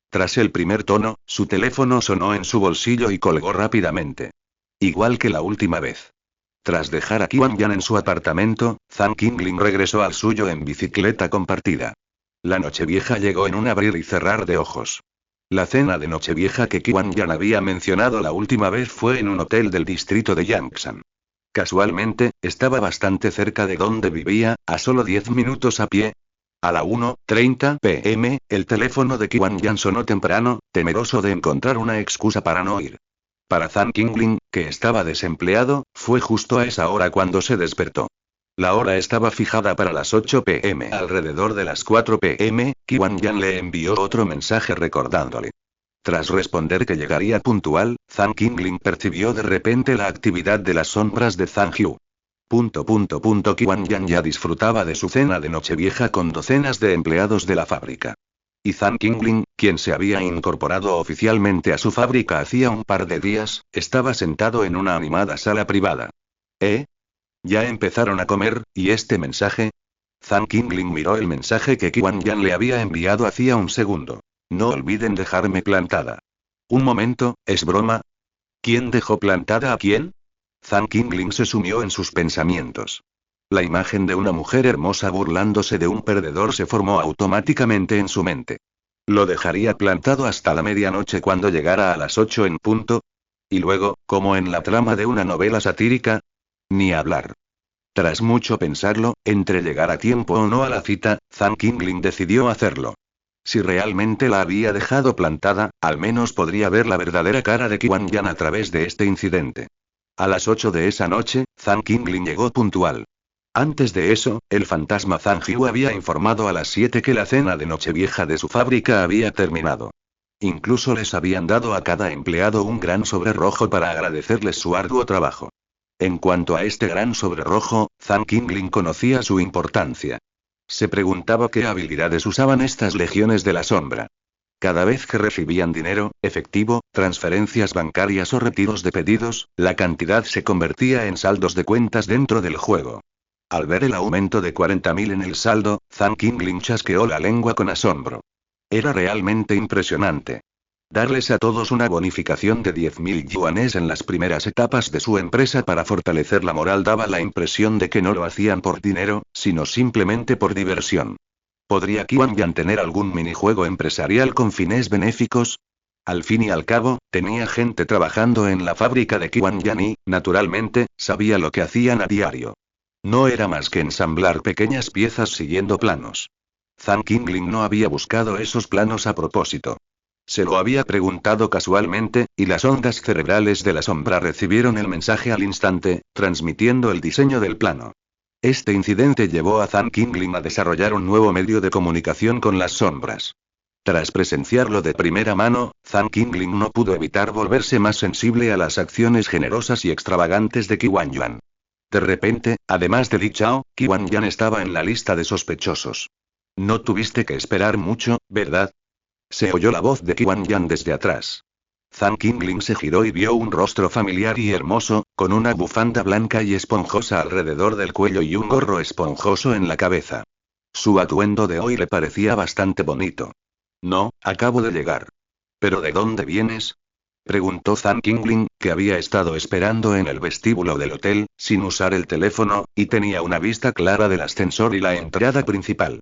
S1: Tras el primer tono, su teléfono sonó en su bolsillo y colgó rápidamente. Igual que la última vez. Tras dejar a Qian Yan en su apartamento, Zhang Qingling regresó al suyo en bicicleta compartida. La Nochevieja llegó en un abrir y cerrar de ojos. La cena de Nochevieja que Qian Yan había mencionado la última vez fue en un hotel del distrito de Yangsan. Casualmente, estaba bastante cerca de donde vivía, a solo 10 minutos a pie. A la 1:30 p.m., el teléfono de Qian Yan sonó temprano, temeroso de encontrar una excusa para no ir. Para Zhang Qingling, que estaba desempleado, fue justo a esa hora cuando se despertó. La hora estaba fijada para las 8 p.m. Alrededor de las 4 p.m., Qian Yan le envió otro mensaje recordándole. Tras responder que llegaría puntual, Zhang Qingling percibió de repente la actividad de las sombras de Zhang Yu. Qian Yan ya disfrutaba de su cena de Nochevieja con docenas de empleados de la fábrica. Y Zhang Qingling, quien se había incorporado oficialmente a su fábrica hacía un par de días, estaba sentado en una animada sala privada. Ya empezaron a comer, ¿y este mensaje? Zhang Qingling miró el mensaje que Qian Yan le había enviado hacía un segundo. No olviden dejarme plantada. Un momento, ¿es broma? ¿Quién dejó plantada a quién? Zhang Qingling se sumió en sus pensamientos. La imagen de una mujer hermosa burlándose de un perdedor se formó automáticamente en su mente. ¿Lo dejaría plantado hasta la medianoche cuando llegara a las 8 en punto? Y luego, como en la trama de una novela satírica. Ni hablar. Tras mucho pensarlo, entre llegar a tiempo o no a la cita, Zhang Qingling decidió hacerlo. Si realmente la había dejado plantada, al menos podría ver la verdadera cara de Qian Yan a través de este incidente. A las 8 de esa noche, Zhang Qingling llegó puntual. Antes de eso, el fantasma Zhang Yu había informado a las 7 que la cena de Nochevieja de su fábrica había terminado. Incluso les habían dado a cada empleado un gran sobre rojo para agradecerles su arduo trabajo. En cuanto a este gran sobre rojo, Zhang Qingling conocía su importancia. Se preguntaba qué habilidades usaban estas legiones de la sombra. Cada vez que recibían dinero, efectivo, transferencias bancarias o retiros de pedidos, la cantidad se convertía en saldos de cuentas dentro del juego. Al ver el aumento de 40.000 en el saldo, Zhang Qingling chasqueó la lengua con asombro. Era realmente impresionante. Darles a todos una bonificación de 10.000 yuanes en las primeras etapas de su empresa para fortalecer la moral daba la impresión de que no lo hacían por dinero, sino simplemente por diversión. ¿Podría Qian Yan tener algún minijuego empresarial con fines benéficos? Al fin y al cabo, tenía gente trabajando en la fábrica de Qian Yan y, naturalmente, sabía lo que hacían a diario. No era más que ensamblar pequeñas piezas siguiendo planos. Zhang Qingling no había buscado esos planos a propósito. Se lo había preguntado casualmente, y las ondas cerebrales de la sombra recibieron el mensaje al instante, transmitiendo el diseño del plano. Este incidente llevó a Zhang Qingling a desarrollar un nuevo medio de comunicación con las sombras. Tras presenciarlo de primera mano, Zhang Qingling no pudo evitar volverse más sensible a las acciones generosas y extravagantes de Qiwan Yuan. De repente, además de Li Chao, Qiwan Yan estaba en la lista de sospechosos. No tuviste que esperar mucho, ¿verdad? Se oyó la voz de Qiwan Yan desde atrás. Zhang Qingling se giró y vio un rostro familiar y hermoso, con una bufanda blanca y esponjosa alrededor del cuello y un gorro esponjoso en la cabeza. Su atuendo de hoy le parecía bastante bonito. No, acabo de llegar. ¿Pero de dónde vienes? Preguntó Zhang Qingling, que había estado esperando en el vestíbulo del hotel, sin usar el teléfono, y tenía una vista clara del ascensor y la entrada principal.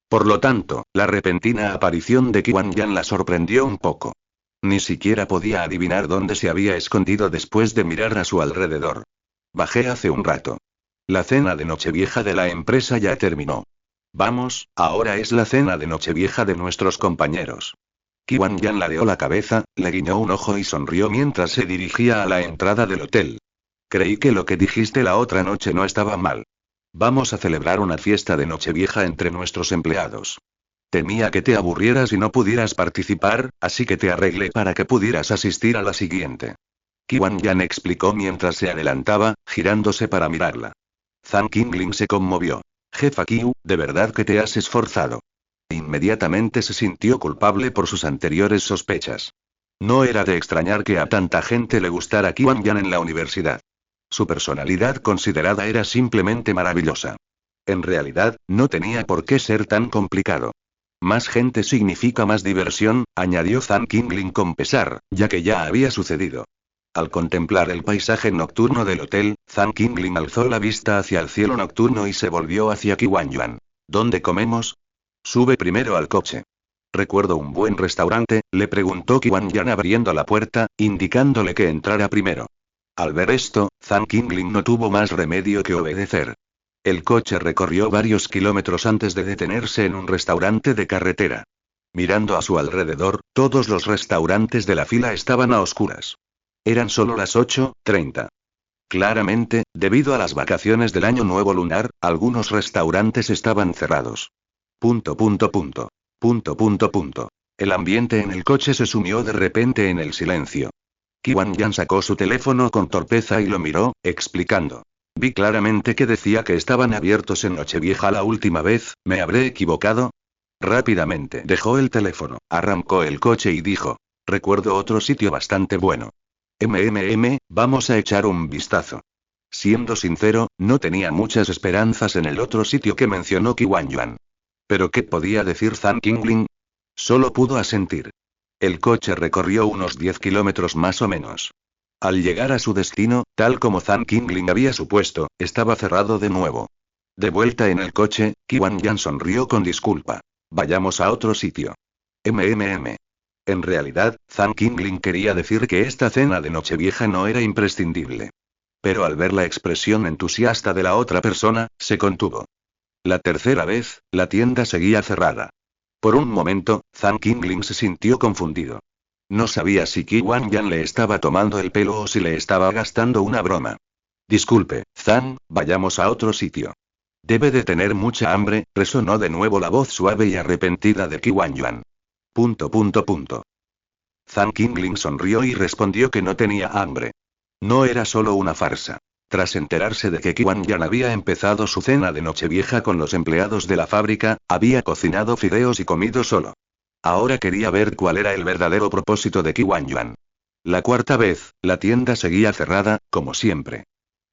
S1: Por lo tanto, la repentina aparición de Qiwan Yan la sorprendió un poco. Ni siquiera podía adivinar dónde se había escondido después de mirar a su alrededor. Bajé hace un rato. La cena de Nochevieja de la empresa ya terminó. Vamos, ahora es la cena de Nochevieja de nuestros compañeros. Qiwan Yan ladeó la cabeza, le guiñó un ojo y sonrió mientras se dirigía a la entrada del hotel. Creí que lo que dijiste la otra noche no estaba mal. Vamos a celebrar una fiesta de Nochevieja entre nuestros empleados. Temía que te aburrieras y no pudieras participar, así que te arreglé para que pudieras asistir a la siguiente. Qiwan Yan explicó mientras se adelantaba, girándose para mirarla. Zhang Qingling se conmovió. Jefa Qiu, ¿de verdad que te has esforzado? Inmediatamente se sintió culpable por sus anteriores sospechas. No era de extrañar que a tanta gente le gustara Qiwan Yan en la universidad. Su personalidad considerada era simplemente maravillosa. En realidad, no tenía por qué ser tan complicado. Más gente significa más diversión, añadió Zhang Qingling con pesar, ya que ya había sucedido. Al contemplar el paisaje nocturno del hotel, Zhang Qingling alzó la vista hacia el cielo nocturno y se volvió hacia Qiwan Yuan. ¿Dónde comemos? Sube primero al coche. ¿Recuerdo un buen restaurante?, le preguntó Qiwan Yan abriendo la puerta, indicándole que entrara primero. Al ver esto, Zhang Qingling no tuvo más remedio que obedecer. El coche recorrió varios kilómetros antes de detenerse en un restaurante de carretera. Mirando a su alrededor, todos los restaurantes de la fila estaban a oscuras. Eran solo las 8:30. Claramente, debido a las vacaciones del Año Nuevo Lunar, algunos restaurantes estaban cerrados. Punto. El ambiente en el coche se sumió de repente en el silencio. Qiwan Yan sacó su teléfono con torpeza y lo miró, explicando. Vi claramente que decía que estaban abiertos en Nochevieja la última vez, ¿me habré equivocado? Rápidamente dejó el teléfono, arrancó el coche y dijo. Recuerdo otro sitio bastante bueno. Vamos a echar un vistazo. Siendo sincero, no tenía muchas esperanzas en el otro sitio que mencionó Qiwan Yuan. ¿Pero qué podía decir Zhang Qingling? Solo pudo asentir. El coche recorrió unos 10 kilómetros más o menos. Al llegar a su destino, tal como Zhang Qingling había supuesto, estaba cerrado de nuevo. De vuelta en el coche, Qiwan Yan sonrió con disculpa. Vayamos a otro sitio. En realidad, Zhang Qingling quería decir que esta cena de Nochevieja no era imprescindible. Pero al ver la expresión entusiasta de la otra persona, se contuvo. La tercera vez, la tienda seguía cerrada. Por un momento, Zhang Qingling se sintió confundido. No sabía si Qiwan Yan le estaba tomando el pelo o si le estaba gastando una broma. Disculpe, Zhang, vayamos a otro sitio. Debe de tener mucha hambre, resonó de nuevo la voz suave y arrepentida de Qiwan Yuan. Zhang Qingling sonrió y respondió que no tenía hambre. No era solo una farsa. Tras enterarse de que Qiwan Yan había empezado su cena de Nochevieja con los empleados de la fábrica, había cocinado fideos y comido solo. Ahora quería ver cuál era el verdadero propósito de Qiwan Yuan. La cuarta vez, la tienda seguía cerrada, como siempre.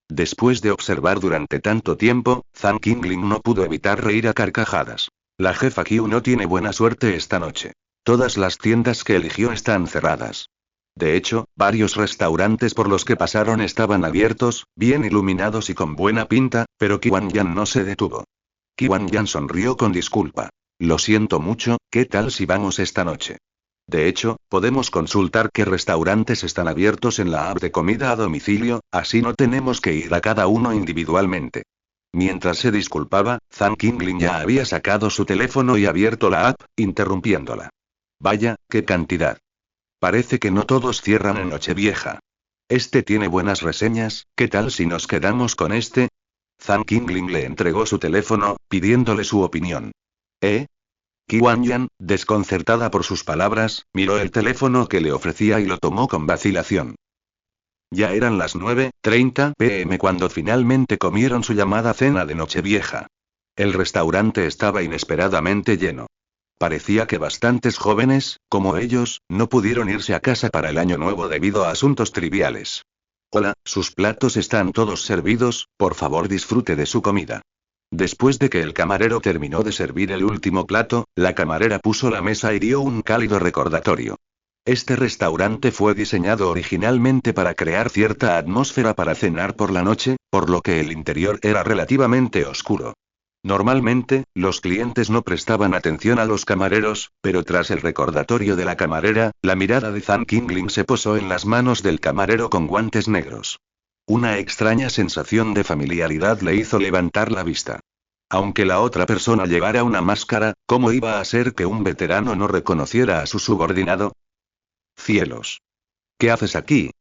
S1: Después de observar durante tanto tiempo, Zhang Qingling no pudo evitar reír a carcajadas. La jefa Qiu no tiene buena suerte esta noche. Todas las tiendas que eligió están cerradas. De hecho, varios restaurantes por los que pasaron estaban abiertos, bien iluminados y con buena pinta, pero Qiwan Yan no se detuvo. Qiwan Yan sonrió con disculpa. Lo siento mucho, ¿qué tal si vamos esta noche? De hecho, podemos consultar qué restaurantes están abiertos en la app de comida a domicilio, así no tenemos que ir a cada uno individualmente. Mientras se disculpaba, Zhang Qingling ya había sacado su teléfono y abierto la app, interrumpiéndola. Vaya, qué cantidad. Parece que no todos cierran en Nochevieja. Este tiene buenas reseñas, ¿qué tal si nos quedamos con este? Zhang Qingling le entregó su teléfono, pidiéndole su opinión.
S2: Qian Yan, desconcertada por sus palabras, miró el teléfono que le ofrecía y lo tomó con vacilación. Ya eran las 9:30 p.m. cuando finalmente comieron su llamada cena de Nochevieja. El restaurante estaba inesperadamente lleno. Parecía que bastantes jóvenes, como ellos, no pudieron irse a casa para el año nuevo debido a asuntos triviales. Hola, sus platos están todos servidos, por favor disfrute de su comida. Después de que el camarero terminó de servir el último plato, la camarera puso la mesa y dio un cálido recordatorio. Este restaurante fue diseñado originalmente para crear cierta atmósfera para cenar por la noche, por lo que el interior era relativamente oscuro. Normalmente, los clientes no prestaban atención a los camareros, pero tras el recordatorio de la camarera, la mirada de Zhang Qingling se posó en las manos del camarero con guantes negros. Una extraña sensación de familiaridad le hizo levantar la vista. Aunque la otra persona llevara una máscara, ¿cómo iba a ser que un veterano no reconociera a su subordinado? ¡Cielos! ¿Qué haces aquí?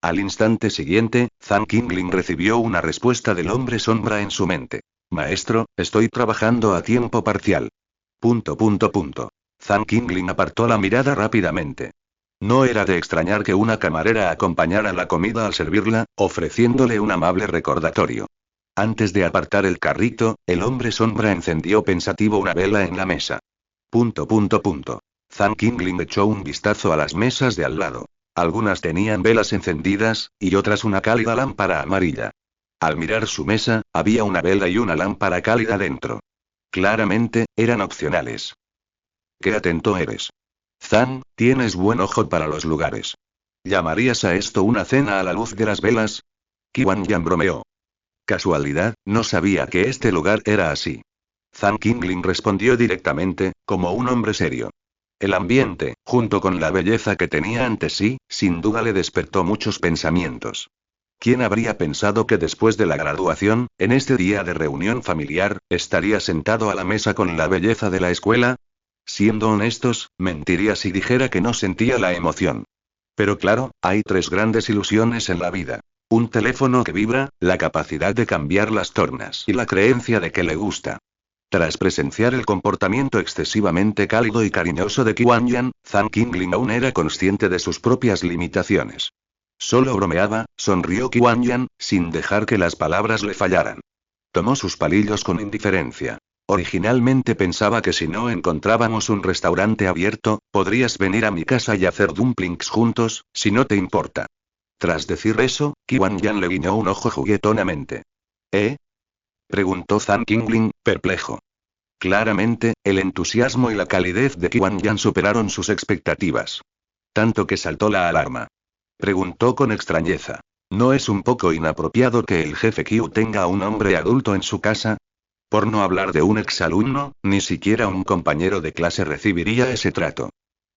S2: Al instante siguiente, Zhang Qingling recibió una respuesta del hombre sombra en su mente. Maestro, estoy trabajando a tiempo parcial. Zhang Qingling apartó la mirada rápidamente. No era de extrañar que una camarera acompañara la comida al servirla, ofreciéndole un amable recordatorio. Antes de apartar el carrito, el hombre sombra encendió pensativo una vela en la mesa. Zhang Qingling echó un vistazo a las mesas de al lado. Algunas tenían velas encendidas, y otras una cálida lámpara amarilla. Al mirar su mesa, había una vela y una lámpara cálida dentro. Claramente, eran opcionales. ¡Qué atento eres! Zhang, tienes buen ojo para los lugares. ¿Llamarías a esto una cena a la luz de las velas? Qian Yan bromeó. Casualidad, no sabía que este lugar era así. Zhang Qingling respondió directamente, como un hombre serio. El ambiente, junto con la belleza que tenía ante sí, sin duda le despertó muchos pensamientos. ¿Quién habría pensado que después de la graduación, en este día de reunión familiar, estaría sentado a la mesa con la belleza de la escuela? Siendo honestos, mentiría si dijera que no sentía la emoción. Pero claro, hay tres grandes ilusiones en la vida. Un teléfono que vibra, la capacidad de cambiar las tornas y la creencia de que le gusta. Tras presenciar el comportamiento excesivamente cálido y cariñoso de Qian Yan, Zhang Qingling aún era consciente de sus propias limitaciones. Solo bromeaba, sonrió Qian Yan, sin dejar que las palabras le fallaran. Tomó sus palillos con indiferencia. Originalmente pensaba que si no encontrábamos un restaurante abierto, podrías venir a mi casa y hacer dumplings juntos, si no te importa. Tras decir eso, Qian Yan le guiñó un ojo juguetonamente. ¿Eh? Preguntó Zhang Qingling, perplejo. Claramente, el entusiasmo y la calidez de Qian Yan superaron sus expectativas. Tanto que saltó la alarma. Preguntó con extrañeza. ¿No es un poco inapropiado que el jefe Qiu tenga a un hombre adulto en su casa? Por no hablar de un exalumno, ni siquiera un compañero de clase recibiría ese trato.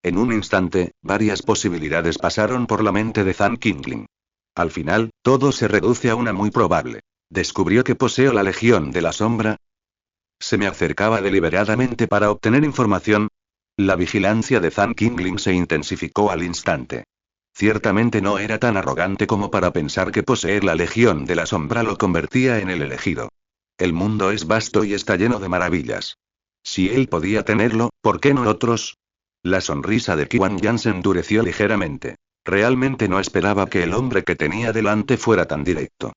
S2: En un instante, varias posibilidades pasaron por la mente de Zhang Qingling. Al final, todo se reduce a una muy probable. ¿Descubrió que poseo la Legión de la Sombra? ¿Se me acercaba deliberadamente para obtener información? La vigilancia de Zhang Qingling se intensificó al instante. Ciertamente no era tan arrogante como para pensar que poseer la Legión de la Sombra lo convertía en el elegido. El mundo es vasto y está lleno de maravillas. Si él podía tenerlo, ¿por qué no otros? La sonrisa de Qian Yan se endureció ligeramente. Realmente no esperaba que el hombre que tenía delante fuera tan directo.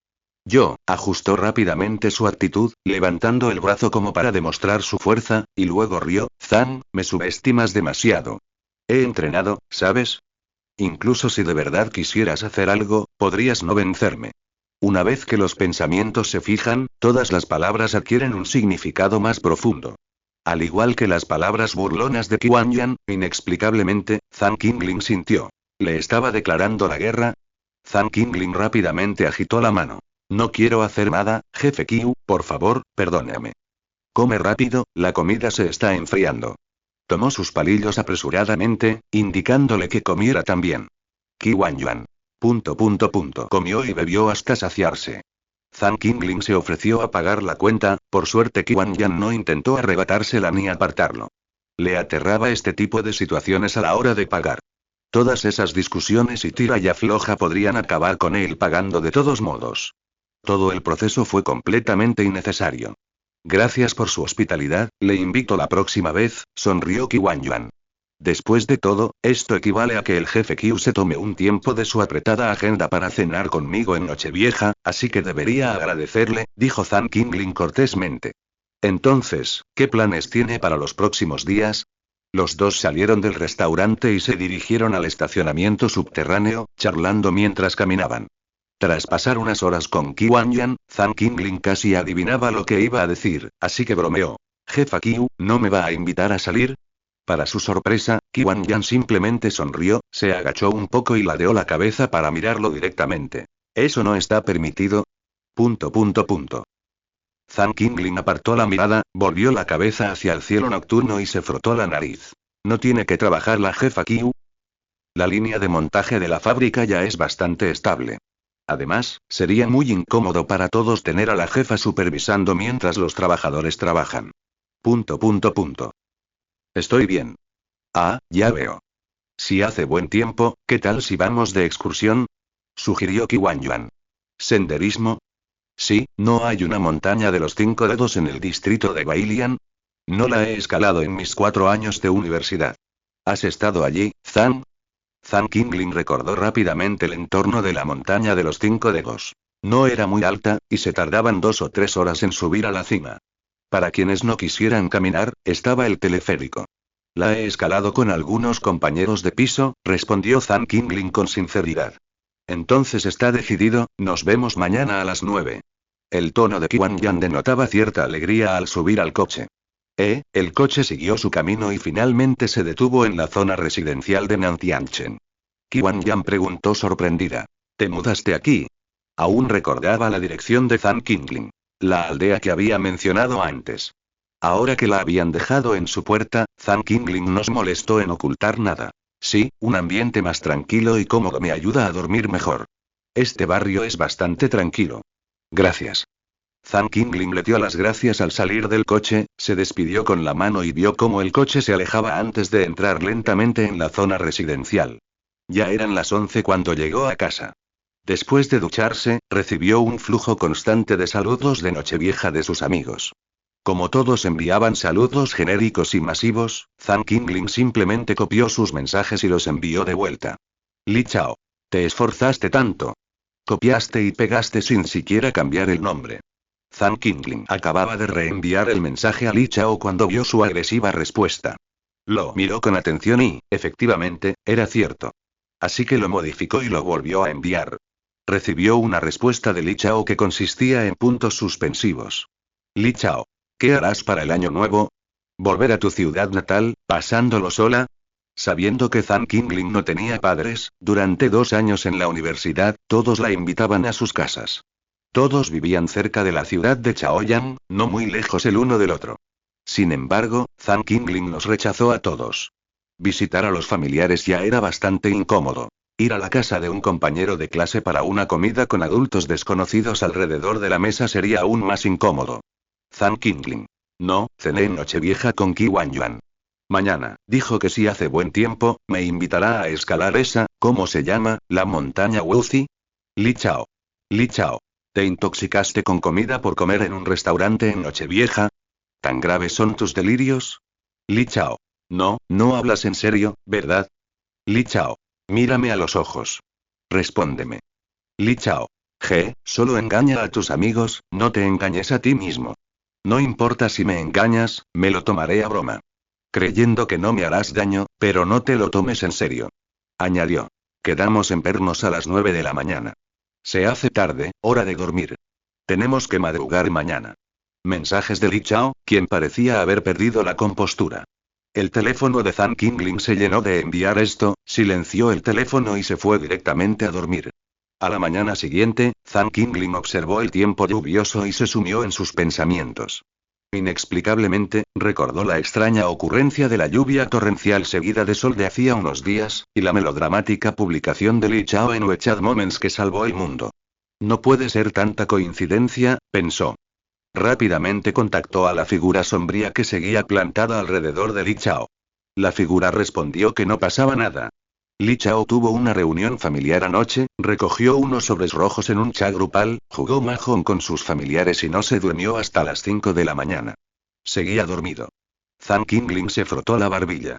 S2: Ajustó rápidamente su actitud, levantando el brazo como para demostrar su fuerza, y luego rió. Zhang, me subestimas demasiado. He entrenado, ¿sabes? Incluso si de verdad quisieras hacer algo, podrías no vencerme. Una vez que los pensamientos se fijan, todas las palabras adquieren un significado más profundo. Al igual que las palabras burlonas de Qian Yan, inexplicablemente, Zhang Qingling sintió. ¿Le estaba declarando la guerra? Zhang Qingling rápidamente agitó la mano. No quiero hacer nada, jefe Qiu, por favor, perdóname. Come rápido, la comida se está enfriando. Tomó sus palillos apresuradamente, indicándole que comiera también. Qian Yan. Comió y bebió hasta saciarse. Zhang Qingling se ofreció a pagar la cuenta, por suerte Qian Yan no intentó arrebatársela ni apartarlo. Le aterraba este tipo de situaciones a la hora de pagar. Todas esas discusiones y tira y afloja podrían acabar con él pagando de todos modos. Todo el proceso fue completamente innecesario.
S1: Gracias por su hospitalidad, le invito la próxima vez, sonrió Qiwan Yuan. Después de todo, esto equivale a que el jefe Qiu se tome un tiempo de su apretada agenda para cenar conmigo en Nochevieja, así que debería agradecerle, dijo Zhang Qingling cortésmente. Entonces, ¿qué planes tiene para los próximos días? Los dos salieron del restaurante y se dirigieron al estacionamiento subterráneo, charlando mientras caminaban. Tras pasar unas horas con Qiwan Yuan, Zhang Qingling casi adivinaba lo que iba a decir, así que bromeó. Jefa Qiu, ¿no me va a invitar a salir? Para su sorpresa, Qiwan Yuan simplemente sonrió, se agachó un poco y ladeó la cabeza para mirarlo directamente. ¿Eso no está permitido? Zhang Qingling apartó la mirada, volvió la cabeza hacia el cielo nocturno y se frotó la nariz. ¿No tiene que trabajar la jefa Qiu? La línea de montaje de la fábrica ya es bastante estable. Además, sería muy incómodo para todos tener a la jefa supervisando mientras los trabajadores trabajan. Estoy bien. Ah, ya veo. Si hace buen tiempo, ¿qué tal si vamos de excursión? Sugirió Qiwan Yuan. ¿Senderismo? Sí, ¿no hay una montaña de los 5 dedos en el distrito de Bailian? No la he escalado en mis 4 años de universidad. ¿Has estado allí, Zhang? Zhang Qingling recordó rápidamente el entorno de la montaña de los 5 dedos. No era muy alta, y se tardaban 2 o 3 horas en subir a la cima. Para quienes no quisieran caminar, estaba el teleférico. La he escalado con algunos compañeros de piso, respondió Zhang Qingling con sinceridad. Entonces está decidido, nos vemos mañana a las 9. El tono de Qiwan Yuan denotaba cierta alegría al subir al coche. El coche siguió su camino y finalmente se detuvo en la zona residencial de Nantianchen. Qiwan Yuan preguntó sorprendida. ¿Te mudaste aquí? Aún recordaba la dirección de Zhang Qingling. La aldea que había mencionado antes. Ahora que la habían dejado en su puerta, Zhang Qingling no se molestó en ocultar nada. Sí, un ambiente más tranquilo y cómodo me ayuda a dormir mejor. Este barrio es bastante tranquilo. Gracias. Zhang Qingling le dio las gracias al salir del coche, se despidió con la mano y vio cómo el coche se alejaba antes de entrar lentamente en la zona residencial. Ya eran las 11 cuando llegó a casa. Después de ducharse, recibió un flujo constante de saludos de Nochevieja de sus amigos. Como todos enviaban saludos genéricos y masivos, Zhang Qingling simplemente copió sus mensajes y los envió de vuelta. Li Chao. Te esforzaste tanto. Copiaste y pegaste sin siquiera cambiar el nombre. Zhang Qingling acababa de reenviar el mensaje a Li Chao cuando vio su agresiva respuesta. Lo miró con atención y, efectivamente, era cierto. Así que lo modificó y lo volvió a enviar. Recibió una respuesta de Li Chao que consistía en puntos suspensivos. Li Chao. ¿Qué harás para el año nuevo? ¿Volver a tu ciudad natal, pasándolo sola? Sabiendo que Zhang Qingling no tenía padres, durante 2 años en la universidad, todos la invitaban a sus casas. Todos vivían cerca de la ciudad de Chaoyang, no muy lejos el uno del otro. Sin embargo, Zhang Qingling los rechazó a todos. Visitar a los familiares ya era bastante incómodo. Ir a la casa de un compañero de clase para una comida con adultos desconocidos alrededor de la mesa sería aún más incómodo. Zhang Qingling. No, cené en Nochevieja con Qiwan Yuan. Mañana, dijo que si hace buen tiempo, me invitará a escalar esa, ¿cómo se llama, la montaña Wuzi? Li Chao. Li Chao. ¿Te intoxicaste con comida por comer en un restaurante en Nochevieja? ¿Tan graves son tus delirios? Li Chao. No, no hablas en serio, ¿verdad? Li Chao. Mírame a los ojos. Respóndeme. Li Chao. Solo engaña a tus amigos, no te engañes a ti mismo. No importa si me engañas, me lo tomaré a broma. Creyendo que no me harás daño, pero no te lo tomes en serio. Añadió. Quedamos en vernos a las 9 de la mañana. Se hace tarde, hora de dormir. Tenemos que madrugar mañana. Mensajes de Li Chao, quien parecía haber perdido la compostura. El teléfono de Zhang Qingling se llenó de enviar esto, silenció el teléfono y se fue directamente a dormir. A la mañana siguiente, Zhang Qingling observó el tiempo lluvioso y se sumió en sus pensamientos. Inexplicablemente, recordó la extraña ocurrencia de la lluvia torrencial seguida de sol de hacía unos días, y la melodramática publicación de Li Chao en WeChat Moments que salvó el mundo. No puede ser tanta coincidencia, pensó. Rápidamente contactó a la figura sombría que seguía plantada alrededor de Li Chao. La figura respondió que no pasaba nada. Li Chao tuvo una reunión familiar anoche, recogió unos sobres rojos en un chat grupal, jugó mahjong con sus familiares y no se durmió hasta las 5 de la mañana. Seguía dormido. Zhang Qingling se frotó la barbilla.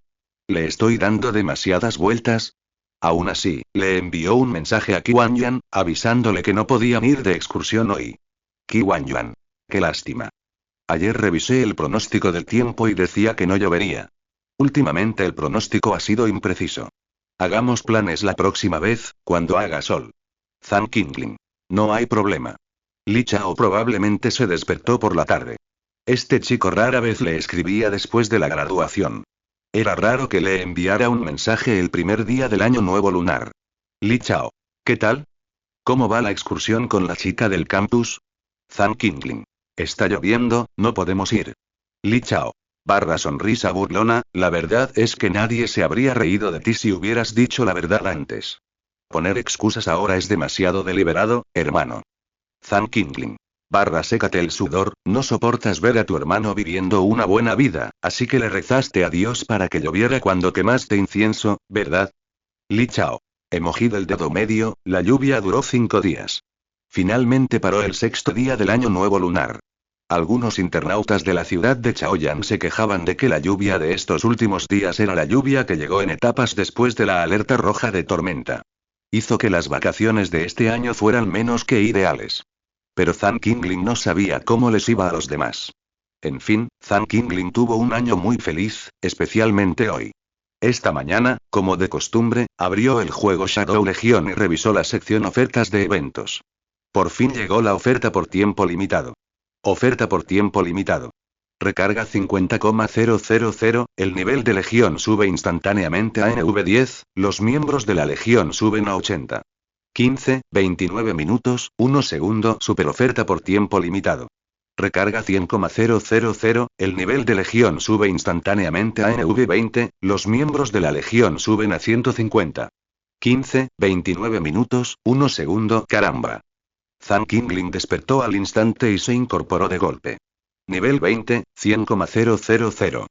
S1: ¿Le estoy dando demasiadas vueltas? Aún así, le envió un mensaje a Qi Wanyan, avisándole que no podían ir de excursión hoy. Qi Wanyan. Qué lástima. Ayer revisé el pronóstico del tiempo y decía que no llovería. Últimamente el pronóstico ha sido impreciso. Hagamos planes la próxima vez, cuando haga sol. Zhang Qingling. No hay problema. Li Chao probablemente se despertó por la tarde. Este chico rara vez le escribía después de la graduación. Era raro que le enviara un mensaje el primer día del año nuevo lunar. Li Chao. ¿Qué tal? ¿Cómo va la excursión con la chica del campus? Zhang Qingling. Está lloviendo, no podemos ir. Li Chao. Sonrisa burlona, la verdad es que nadie se habría reído de ti si hubieras dicho la verdad antes. Poner excusas ahora es demasiado deliberado, hermano. Zhang Qingling. Sécate el sudor, no soportas ver a tu hermano viviendo una buena vida, así que le rezaste a Dios para que lloviera cuando quemaste incienso, ¿verdad? Li Chao. Emoji del dedo medio, la lluvia duró 5 días. Finalmente paró el 6.º día del año nuevo lunar. Algunos internautas de la ciudad de Chaoyang se quejaban de que la lluvia de estos últimos días era la lluvia que llegó en etapas después de la alerta roja de tormenta. Hizo que las vacaciones de este año fueran menos que ideales. Pero Zhang Qingling no sabía cómo les iba a los demás. En fin, Zhang Qingling tuvo un año muy feliz, especialmente hoy. Esta mañana, como de costumbre, abrió el juego Shadow Legion y revisó la sección ofertas de eventos. Por fin llegó la oferta por tiempo limitado. Oferta por tiempo limitado. Recarga 50,000, el nivel de Legión sube instantáneamente a NV10, los miembros de la Legión suben a 80. 15, 29 minutos, 1 segundo, super oferta por tiempo limitado. Recarga 100,000, el nivel de Legión sube instantáneamente a NV20, los miembros de la Legión suben a 150. 15, 29 minutos, 1 segundo, caramba. Zhang Qingling despertó al instante y se incorporó de golpe. Nivel 20, 100,000.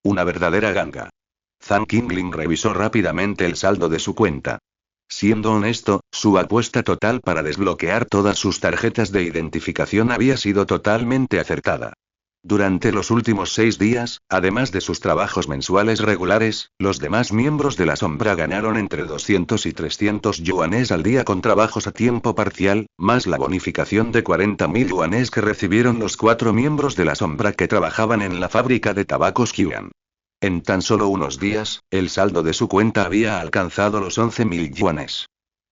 S1: Una verdadera ganga. Zhang Qingling revisó rápidamente el saldo de su cuenta. Siendo honesto, su apuesta total para desbloquear todas sus tarjetas de identificación había sido totalmente acertada. Durante los últimos 6 días, además de sus trabajos mensuales regulares, los demás miembros de la sombra ganaron entre 200 y 300 yuanes al día con trabajos a tiempo parcial, más la bonificación de 40.000 yuanes que recibieron los 4 miembros de la sombra que trabajaban en la fábrica de tabacos Qian. En tan solo unos días, el saldo de su cuenta había alcanzado los 11.000 yuanes.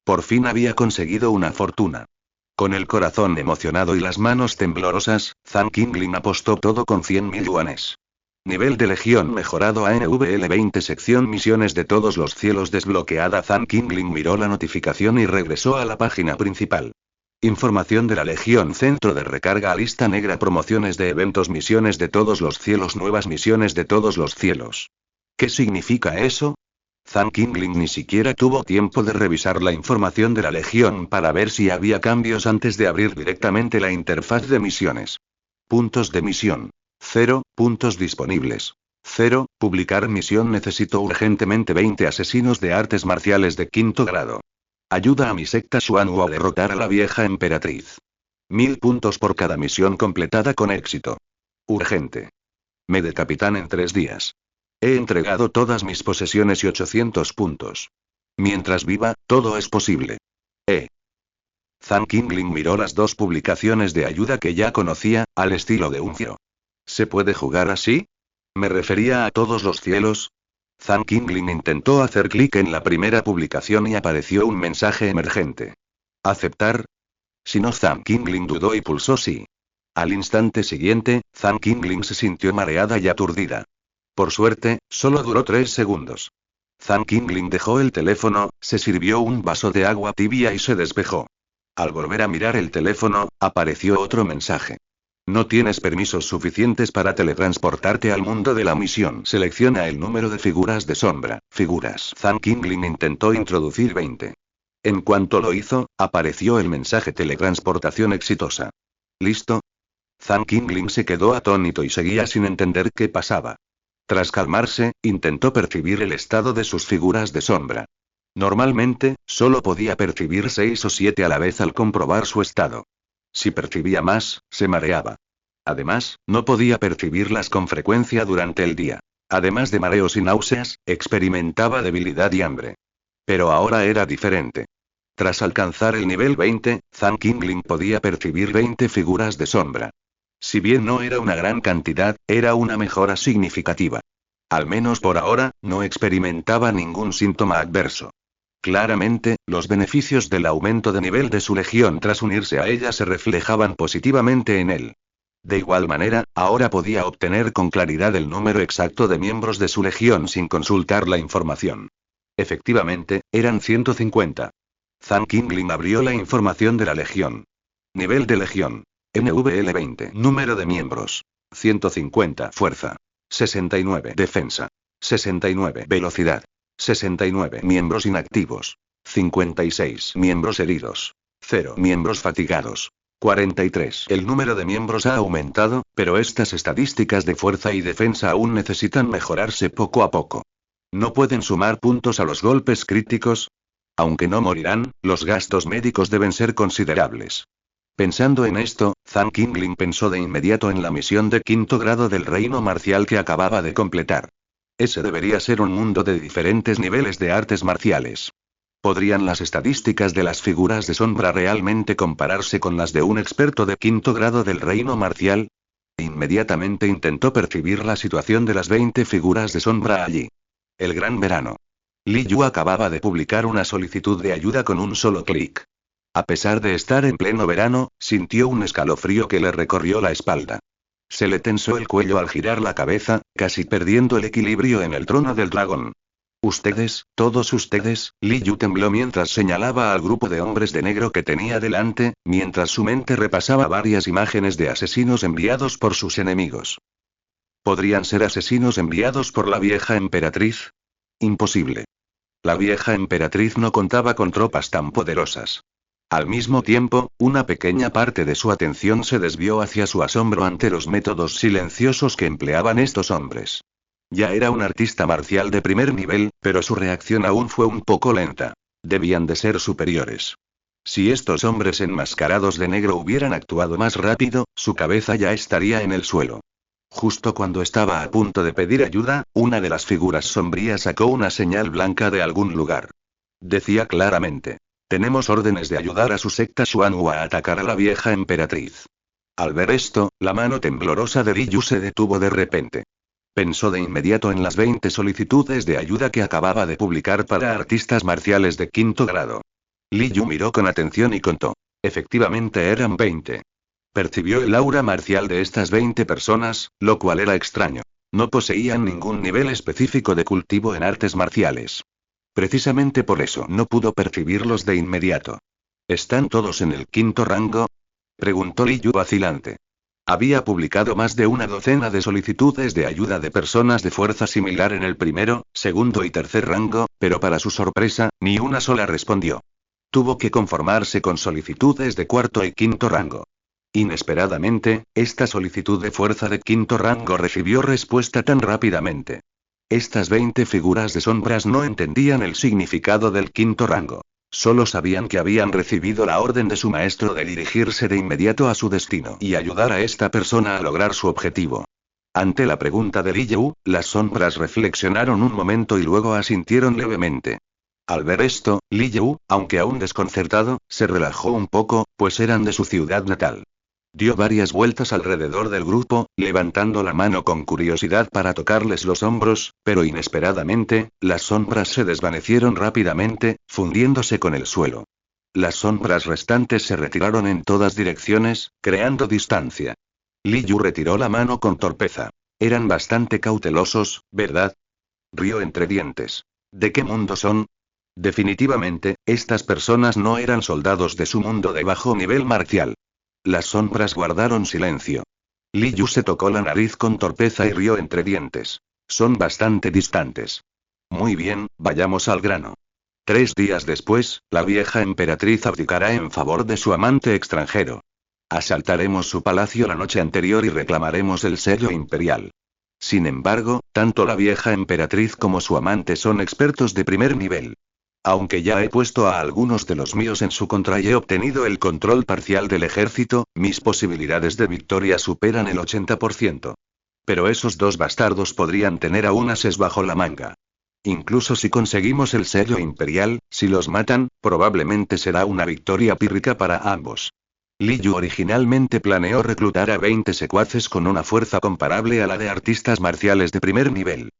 S1: Por fin había conseguido una fortuna. Con el corazón emocionado y las manos temblorosas, Zhang Qingling apostó todo con 100.000 yuanes. Nivel de Legión mejorado a NVL20 sección misiones de todos los cielos desbloqueada. Zhang Qingling miró la notificación y regresó a la página principal. Información de la Legión centro de recarga a lista negra promociones de eventos misiones de todos los cielos nuevas misiones de todos los cielos. ¿Qué significa eso? Zhang Qingling ni siquiera tuvo tiempo de revisar la información de la Legión para ver si había cambios antes de abrir directamente la interfaz de misiones. Puntos de misión. 0, puntos disponibles. 0, publicar misión necesito urgentemente 20 asesinos de artes marciales de 5º grado. Ayuda a mi secta Xuanwu a derrotar a la vieja emperatriz. 1000 puntos por cada misión completada con éxito. Urgente. Me decapitan en 3 días. He entregado todas mis posesiones y 800 puntos. Mientras viva, todo es posible. Zhang Qingling miró las 2 publicaciones de ayuda que ya conocía, al estilo de Uncio. ¿Se puede jugar así? Me refería a todos los cielos. Zhang Qingling intentó hacer clic en la primera publicación y apareció un mensaje emergente. ¿Aceptar? Si no, Zhang Qingling dudó y pulsó sí. Al instante siguiente, Zhang Qingling se sintió mareada y aturdida. Por suerte, solo duró 3 segundos. Zhang Qingling dejó el teléfono, se sirvió un vaso de agua tibia y se despejó. Al volver a mirar el teléfono, apareció otro mensaje. No tienes permisos suficientes para teletransportarte al mundo de la misión. Selecciona el número de figuras de sombra. Figuras. Zhang Qingling intentó introducir 20. En cuanto lo hizo, apareció el mensaje teletransportación exitosa. ¿Listo? Zhang Qingling se quedó atónito y seguía sin entender qué pasaba. Tras calmarse, intentó percibir el estado de sus figuras de sombra. Normalmente, solo podía percibir 6 o 7 a la vez al comprobar su estado. Si percibía más, se mareaba. Además, no podía percibirlas con frecuencia durante el día. Además de mareos y náuseas, experimentaba debilidad y hambre. Pero ahora era diferente. Tras alcanzar el nivel 20, Zhang Qinglin podía percibir 20 figuras de sombra. Si bien no era una gran cantidad, era una mejora significativa. Al menos por ahora, no experimentaba ningún síntoma adverso. Claramente, los beneficios del aumento de nivel de su legión tras unirse a ella se reflejaban positivamente en él. De igual manera, ahora podía obtener con claridad el número exacto de miembros de su legión sin consultar la información. Efectivamente, eran 150. Zhang Qinglin abrió la información de la legión. Nivel de legión. NVL 20. Número de miembros. 150. Fuerza. 69. Defensa. 69. Velocidad. 69 miembros inactivos. 56 miembros heridos. 0 miembros fatigados. 43. El número de miembros ha aumentado, pero estas estadísticas de fuerza y defensa aún necesitan mejorarse poco a poco. ¿No pueden sumar puntos a los golpes críticos? Aunque no morirán, los gastos médicos deben ser considerables. Pensando en esto, Zhang Qinglin pensó de inmediato en la misión de 5º grado del reino marcial que acababa de completar. Ese debería ser un mundo de diferentes niveles de artes marciales. ¿Podrían las estadísticas de las figuras de sombra realmente compararse con las de un experto de 5º grado del reino marcial? Inmediatamente intentó percibir la situación de las 20 figuras de sombra allí. El gran verano. Li Yu acababa de publicar una solicitud de ayuda con un solo clic. A pesar de estar en pleno verano, sintió un escalofrío que le recorrió la espalda. Se le tensó el cuello al girar la cabeza, casi perdiendo el equilibrio en el trono del dragón. Ustedes, todos ustedes, Li Yu tembló mientras señalaba al grupo de hombres de negro que tenía delante, mientras su mente repasaba varias imágenes de asesinos enviados por sus enemigos. ¿Podrían ser asesinos enviados por la vieja emperatriz? Imposible. La vieja emperatriz no contaba con tropas tan poderosas. Al mismo tiempo, una pequeña parte de su atención se desvió hacia su asombro ante los métodos silenciosos que empleaban estos hombres. Ya era un artista marcial de primer nivel, pero su reacción aún fue un poco lenta. Debían de ser superiores. Si estos hombres enmascarados de negro hubieran actuado más rápido, su cabeza ya estaría en el suelo. Justo cuando estaba a punto de pedir ayuda, una de las figuras sombrías sacó una señal blanca de algún lugar. Decía claramente: tenemos órdenes de ayudar a su secta Xuanwu a atacar a la vieja emperatriz. Al ver esto, la mano temblorosa de Li Yu se detuvo de repente. Pensó de inmediato en las 20 solicitudes de ayuda que acababa de publicar para artistas marciales de 5º grado. Li Yu miró con atención y contó. Efectivamente eran 20. Percibió el aura marcial de estas 20 personas, lo cual era extraño. No poseían ningún nivel específico de cultivo en artes marciales. Precisamente por eso no pudo percibirlos de inmediato. ¿Están todos en el 5º rango? Preguntó Li Yu vacilante. Había publicado más de una docena de solicitudes de ayuda de personas de fuerza similar en el 1º, 2º y 3er rango, pero para su sorpresa, ni una sola respondió. Tuvo que conformarse con solicitudes de 4º y 5º rango. Inesperadamente, esta solicitud de fuerza de 5º rango recibió respuesta tan rápidamente. Estas 20 figuras de sombras no entendían el significado del 5º rango. Solo sabían que habían recibido la orden de su maestro de dirigirse de inmediato a su destino y ayudar a esta persona a lograr su objetivo. Ante la pregunta de Li Yu, las sombras reflexionaron un momento y luego asintieron levemente. Al ver esto, Li Yu, aunque aún desconcertado, se relajó un poco, pues eran de su ciudad natal. Dio varias vueltas alrededor del grupo, levantando la mano con curiosidad para tocarles los hombros, pero inesperadamente, las sombras se desvanecieron rápidamente, fundiéndose con el suelo. Las sombras restantes se retiraron en todas direcciones, creando distancia. Li Yu retiró la mano con torpeza. Eran bastante cautelosos, ¿verdad? Rió entre dientes. ¿De qué mundo son? Definitivamente, estas personas no eran soldados de su mundo de bajo nivel marcial. Las sombras guardaron silencio. Li Yu se tocó la nariz con torpeza y rió entre dientes. Son bastante distantes. Muy bien, vayamos al grano. 3 días después, la vieja emperatriz abdicará en favor de su amante extranjero. Asaltaremos su palacio la noche anterior y reclamaremos el sello imperial. Sin embargo, tanto la vieja emperatriz como su amante son expertos de primer nivel. Aunque ya he puesto a algunos de los míos en su contra y he obtenido el control parcial del ejército, mis posibilidades de victoria superan el 80%. Pero esos dos bastardos podrían tener aún ases bajo la manga. Incluso si conseguimos el sello imperial, si los matan, probablemente será una victoria pírrica para ambos. Li Yu originalmente planeó reclutar a 20 secuaces con una fuerza comparable a la de artistas marciales de primer nivel.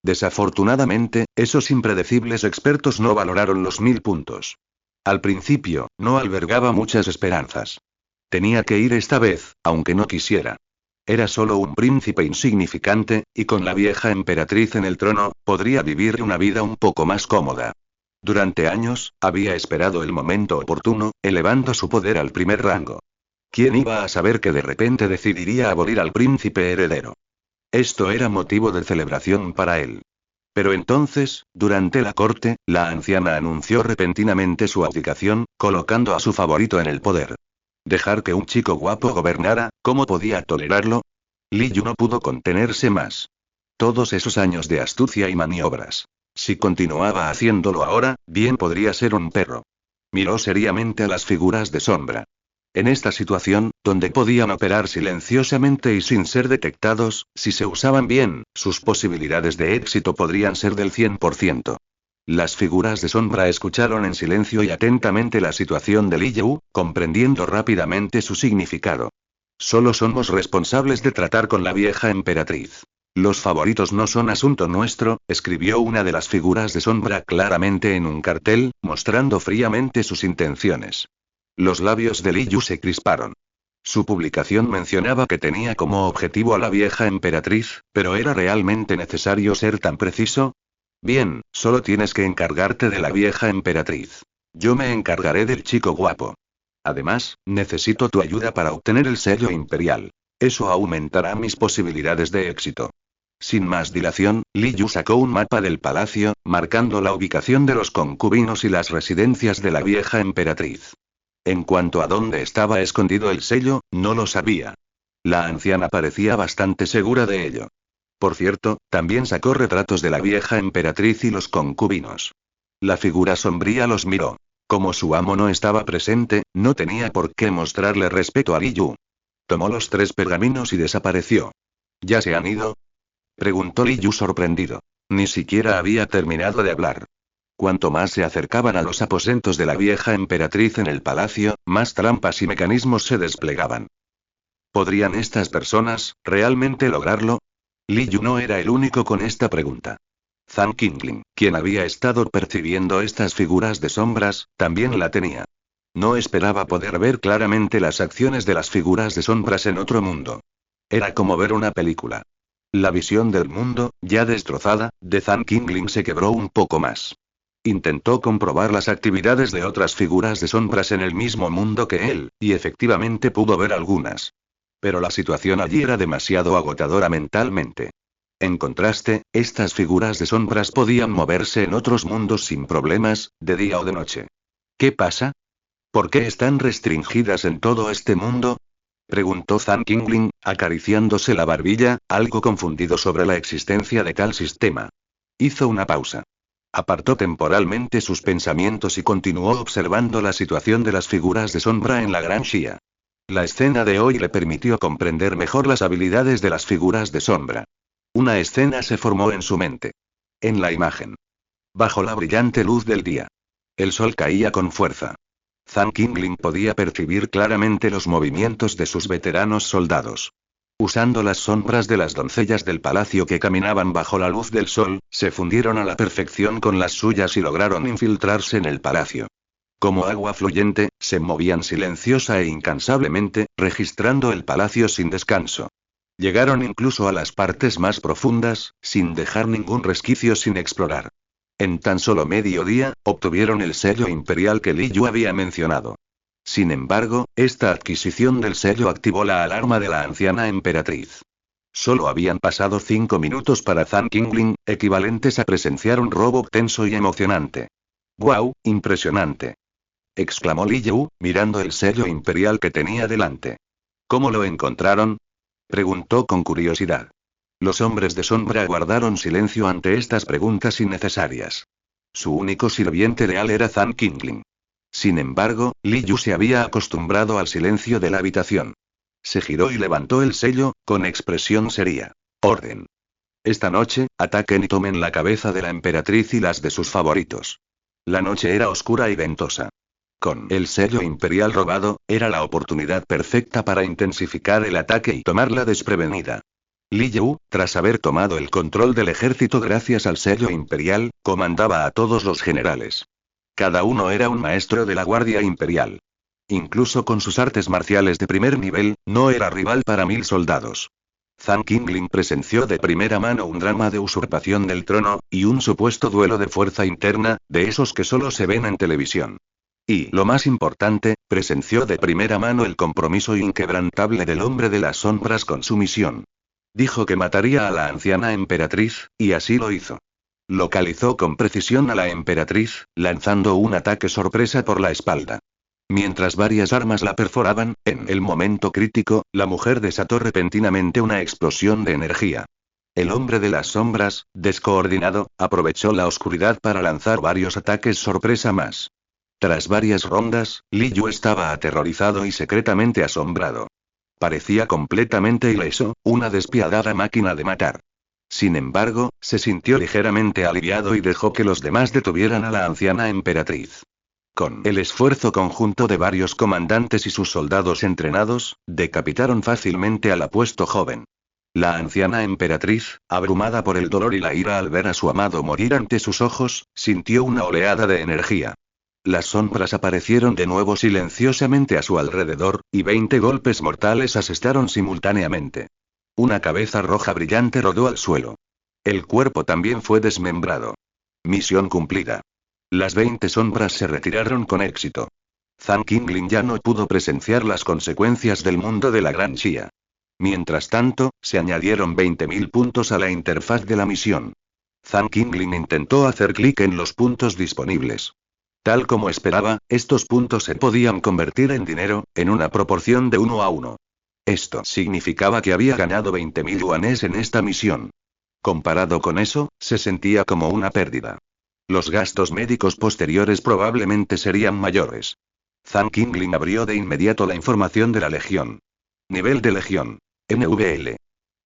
S1: Desafortunadamente, esos impredecibles expertos no valoraron los 1000 puntos. Al principio, no albergaba muchas esperanzas. Tenía que ir esta vez, aunque no quisiera. Era solo un príncipe insignificante, y con la vieja emperatriz en el trono, podría vivir una vida un poco más cómoda. Durante años, había esperado el momento oportuno, elevando su poder al primer rango. ¿Quién iba a saber que de repente decidiría abolir al príncipe heredero? Esto era motivo de celebración para él. Pero entonces, durante la corte, la anciana anunció repentinamente su abdicación, colocando a su favorito en el poder. Dejar que un chico guapo gobernara, ¿cómo podía tolerarlo? Li Yu no pudo contenerse más. Todos esos años de astucia y maniobras. Si continuaba haciéndolo ahora, bien podría ser un perro. Miró seriamente a las figuras de sombra. En esta situación, donde podían operar silenciosamente y sin ser detectados, si se usaban bien, sus posibilidades de éxito podrían ser del 100%. Las figuras de sombra escucharon en silencio y atentamente la situación de Li Yu, comprendiendo rápidamente su significado. Solo somos responsables de tratar con la vieja emperatriz. Los favoritos no son asunto nuestro, escribió una de las figuras de sombra claramente en un cartel, mostrando fríamente sus intenciones. Los labios de Li Yu se crisparon. Su publicación mencionaba que tenía como objetivo a la vieja emperatriz, pero ¿era realmente necesario ser tan preciso? Bien, solo tienes que encargarte de la vieja emperatriz. Yo me encargaré del chico guapo. Además, necesito tu ayuda para obtener el sello imperial. Eso aumentará mis posibilidades de éxito. Sin más dilación, Li Yu sacó un mapa del palacio, marcando la ubicación de los concubinos y las residencias de la vieja emperatriz. En cuanto a dónde estaba escondido el sello, no lo sabía. La anciana parecía bastante segura de ello. Por cierto, también sacó retratos de la vieja emperatriz y los concubinos. La figura sombría los miró. Como su amo no estaba presente, no tenía por qué mostrarle respeto a Li Yu. Tomó los 3 pergaminos y desapareció. ¿Ya se han ido?, preguntó Li Yu sorprendido. Ni siquiera había terminado de hablar. Cuanto más se acercaban a los aposentos de la vieja emperatriz en el palacio, más trampas y mecanismos se desplegaban. ¿Podrían estas personas realmente lograrlo? Li Yu no era el único con esta pregunta. Zhang Qingling, quien había estado percibiendo estas figuras de sombras, también la tenía. No esperaba poder ver claramente las acciones de las figuras de sombras en otro mundo. Era como ver una película. La visión del mundo, ya destrozada, de Zhang Qingling se quebró un poco más. Intentó comprobar las actividades de otras figuras de sombras en el mismo mundo que él, y efectivamente pudo ver algunas. Pero la situación allí era demasiado agotadora mentalmente. En contraste, estas figuras de sombras podían moverse en otros mundos sin problemas, de día o de noche. ¿Qué pasa? ¿Por qué están restringidas en todo este mundo?, preguntó Zhang Qingling, acariciándose la barbilla, algo confundido sobre la existencia de tal sistema. Hizo una pausa. Apartó temporalmente sus pensamientos y continuó observando la situación de las figuras de sombra en la Gran Xia. La escena de hoy le permitió comprender mejor las habilidades de las figuras de sombra. Una escena se formó en su mente. En la imagen. Bajo la brillante luz del día. El sol caía con fuerza. Zhang Qingling podía percibir claramente los movimientos de sus veteranos soldados. Usando las sombras de las doncellas del palacio que caminaban bajo la luz del sol, se fundieron a la perfección con las suyas y lograron infiltrarse en el palacio. Como agua fluyente, se movían silenciosa e incansablemente, registrando el palacio sin descanso. Llegaron incluso a las partes más profundas, sin dejar ningún resquicio sin explorar. En tan solo medio día, obtuvieron el sello imperial que Li Yu había mencionado. Sin embargo, esta adquisición del sello activó la alarma de la anciana emperatriz. Solo habían pasado 5 minutos para Zhang Qingling, equivalentes a presenciar un robo tenso y emocionante. ¡Guau, impresionante!, exclamó Li Yu, mirando el sello imperial que tenía delante. ¿Cómo lo encontraron?, preguntó con curiosidad. Los hombres de sombra guardaron silencio ante estas preguntas innecesarias. Su único sirviente leal era Zhang Qingling. Sin embargo, Li Yu se había acostumbrado al silencio de la habitación. Se giró y levantó el sello, con expresión seria. Orden. Esta noche, ataquen y tomen la cabeza de la emperatriz y las de sus favoritos. La noche era oscura y ventosa. Con el sello imperial robado, era la oportunidad perfecta para intensificar el ataque y tomarla desprevenida. Li Yu, tras haber tomado el control del ejército gracias al sello imperial, comandaba a todos los generales. Cada uno era un maestro de la Guardia Imperial. Incluso con sus artes marciales de primer nivel, no era rival para 1000 soldados. Zhang Qingling presenció de primera mano un drama de usurpación del trono, y un supuesto duelo de fuerza interna, de esos que solo se ven en televisión. Y, lo más importante, presenció de primera mano el compromiso inquebrantable del hombre de las sombras con su misión. Dijo que mataría a la anciana emperatriz, y así lo hizo. Localizó con precisión a la emperatriz, lanzando un ataque sorpresa por la espalda. Mientras varias armas la perforaban, en el momento crítico, la mujer desató repentinamente una explosión de energía. El hombre de las sombras, descoordinado, aprovechó la oscuridad para lanzar varios ataques sorpresa más. Tras varias rondas, Li Yu estaba aterrorizado y secretamente asombrado. Parecía completamente ileso, una despiadada máquina de matar. Sin embargo, se sintió ligeramente aliviado y dejó que los demás detuvieran a la anciana emperatriz. Con el esfuerzo conjunto de varios comandantes y sus soldados entrenados, decapitaron fácilmente al apuesto joven. La anciana emperatriz, abrumada por el dolor y la ira al ver a su amado morir ante sus ojos, sintió una oleada de energía. Las sombras aparecieron de nuevo silenciosamente a su alrededor, y 20 golpes mortales asestaron simultáneamente. Una cabeza roja brillante rodó al suelo. El cuerpo también fue desmembrado. Misión cumplida. Las 20 sombras se retiraron con éxito. Zhang Qingling ya no pudo presenciar las consecuencias del mundo de la Gran Xia. Mientras tanto, se añadieron 20.000 puntos a la interfaz de la misión. Zhang Qingling intentó hacer clic en los puntos disponibles. Tal como esperaba, estos puntos se podían convertir en dinero, en una proporción de 1 a 1. Esto significaba que había ganado 20.000 yuanes en esta misión. Comparado con eso, se sentía como una pérdida. Los gastos médicos posteriores probablemente serían mayores. Zhang Qingling abrió de inmediato la información de la Legión. Nivel de Legión. NVL.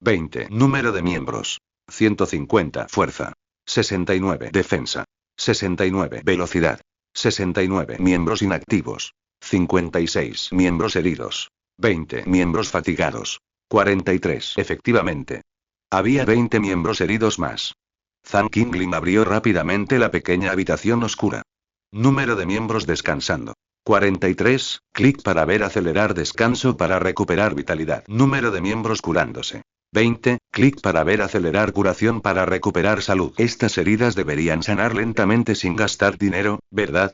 S1: 20. Número de miembros. 150. Fuerza. 69. Defensa. 69. Velocidad. 69 miembros inactivos. 56 miembros heridos. 20 miembros fatigados. 43. Efectivamente. Había 20 miembros heridos más. Zhang Qingling abrió rápidamente la pequeña habitación oscura. Número de miembros descansando. 43, clic para ver acelerar descanso para recuperar vitalidad. Número de miembros curándose. 20, clic para ver acelerar curación para recuperar salud. Estas heridas deberían sanar lentamente sin gastar dinero, ¿verdad?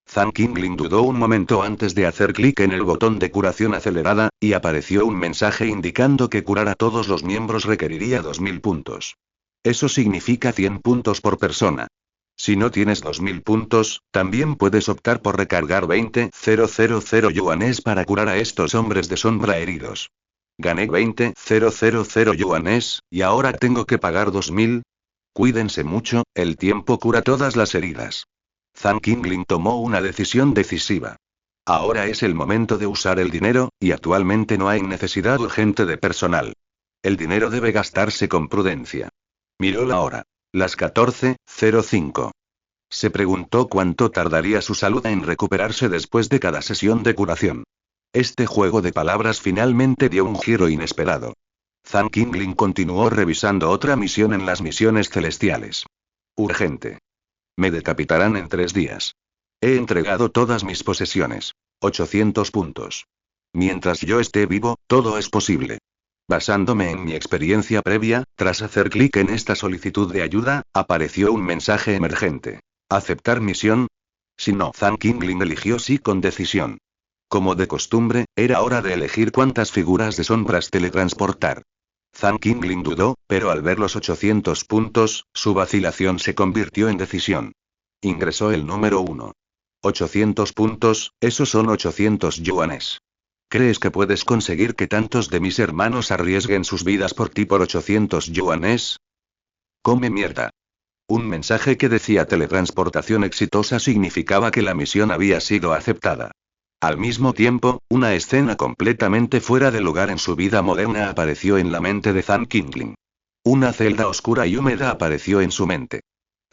S1: Zhang Qingling dudó un momento antes de hacer clic en el botón de curación acelerada, y apareció un mensaje indicando que curar a todos los miembros requeriría 2000 puntos. Eso significa 100 puntos por persona. Si no tienes 2000 puntos, también puedes optar por recargar 20.000 yuanes para curar a estos hombres de sombra heridos. Gané 20.000 yuanes, y ahora tengo que pagar 2000. Cuídense mucho, el tiempo cura todas las heridas. Zhang Qingling tomó una decisión decisiva. Ahora es el momento de usar el dinero, y actualmente no hay necesidad urgente de personal. El dinero debe gastarse con prudencia. Miró la hora. Las 14:05. Se preguntó cuánto tardaría su salud en recuperarse después de cada sesión de curación. Este juego de palabras finalmente dio un giro inesperado. Zhang Qingling continuó revisando otra misión en las misiones celestiales. Urgente. Me decapitarán en 3 días. He entregado todas mis posesiones. 800 puntos. Mientras yo esté vivo, todo es posible. Basándome en mi experiencia previa, tras hacer clic en esta solicitud de ayuda, apareció un mensaje emergente. ¿Aceptar misión? Si no, Zhang Qingling eligió sí con decisión. Como de costumbre, era hora de elegir cuántas figuras de sombras teletransportar. Zhang Qingling dudó, pero al ver los 800 puntos, su vacilación se convirtió en decisión. Ingresó el número 1. 800 puntos, esos son 800 yuanes. ¿Crees que puedes conseguir que tantos de mis hermanos arriesguen sus vidas por ti por 800 yuanes? Come mierda. Un mensaje que decía teletransportación exitosa significaba que la misión había sido aceptada. Al mismo tiempo, una escena completamente fuera de lugar en su vida moderna apareció en la mente de Zan Qingling. Una celda oscura y húmeda apareció en su mente.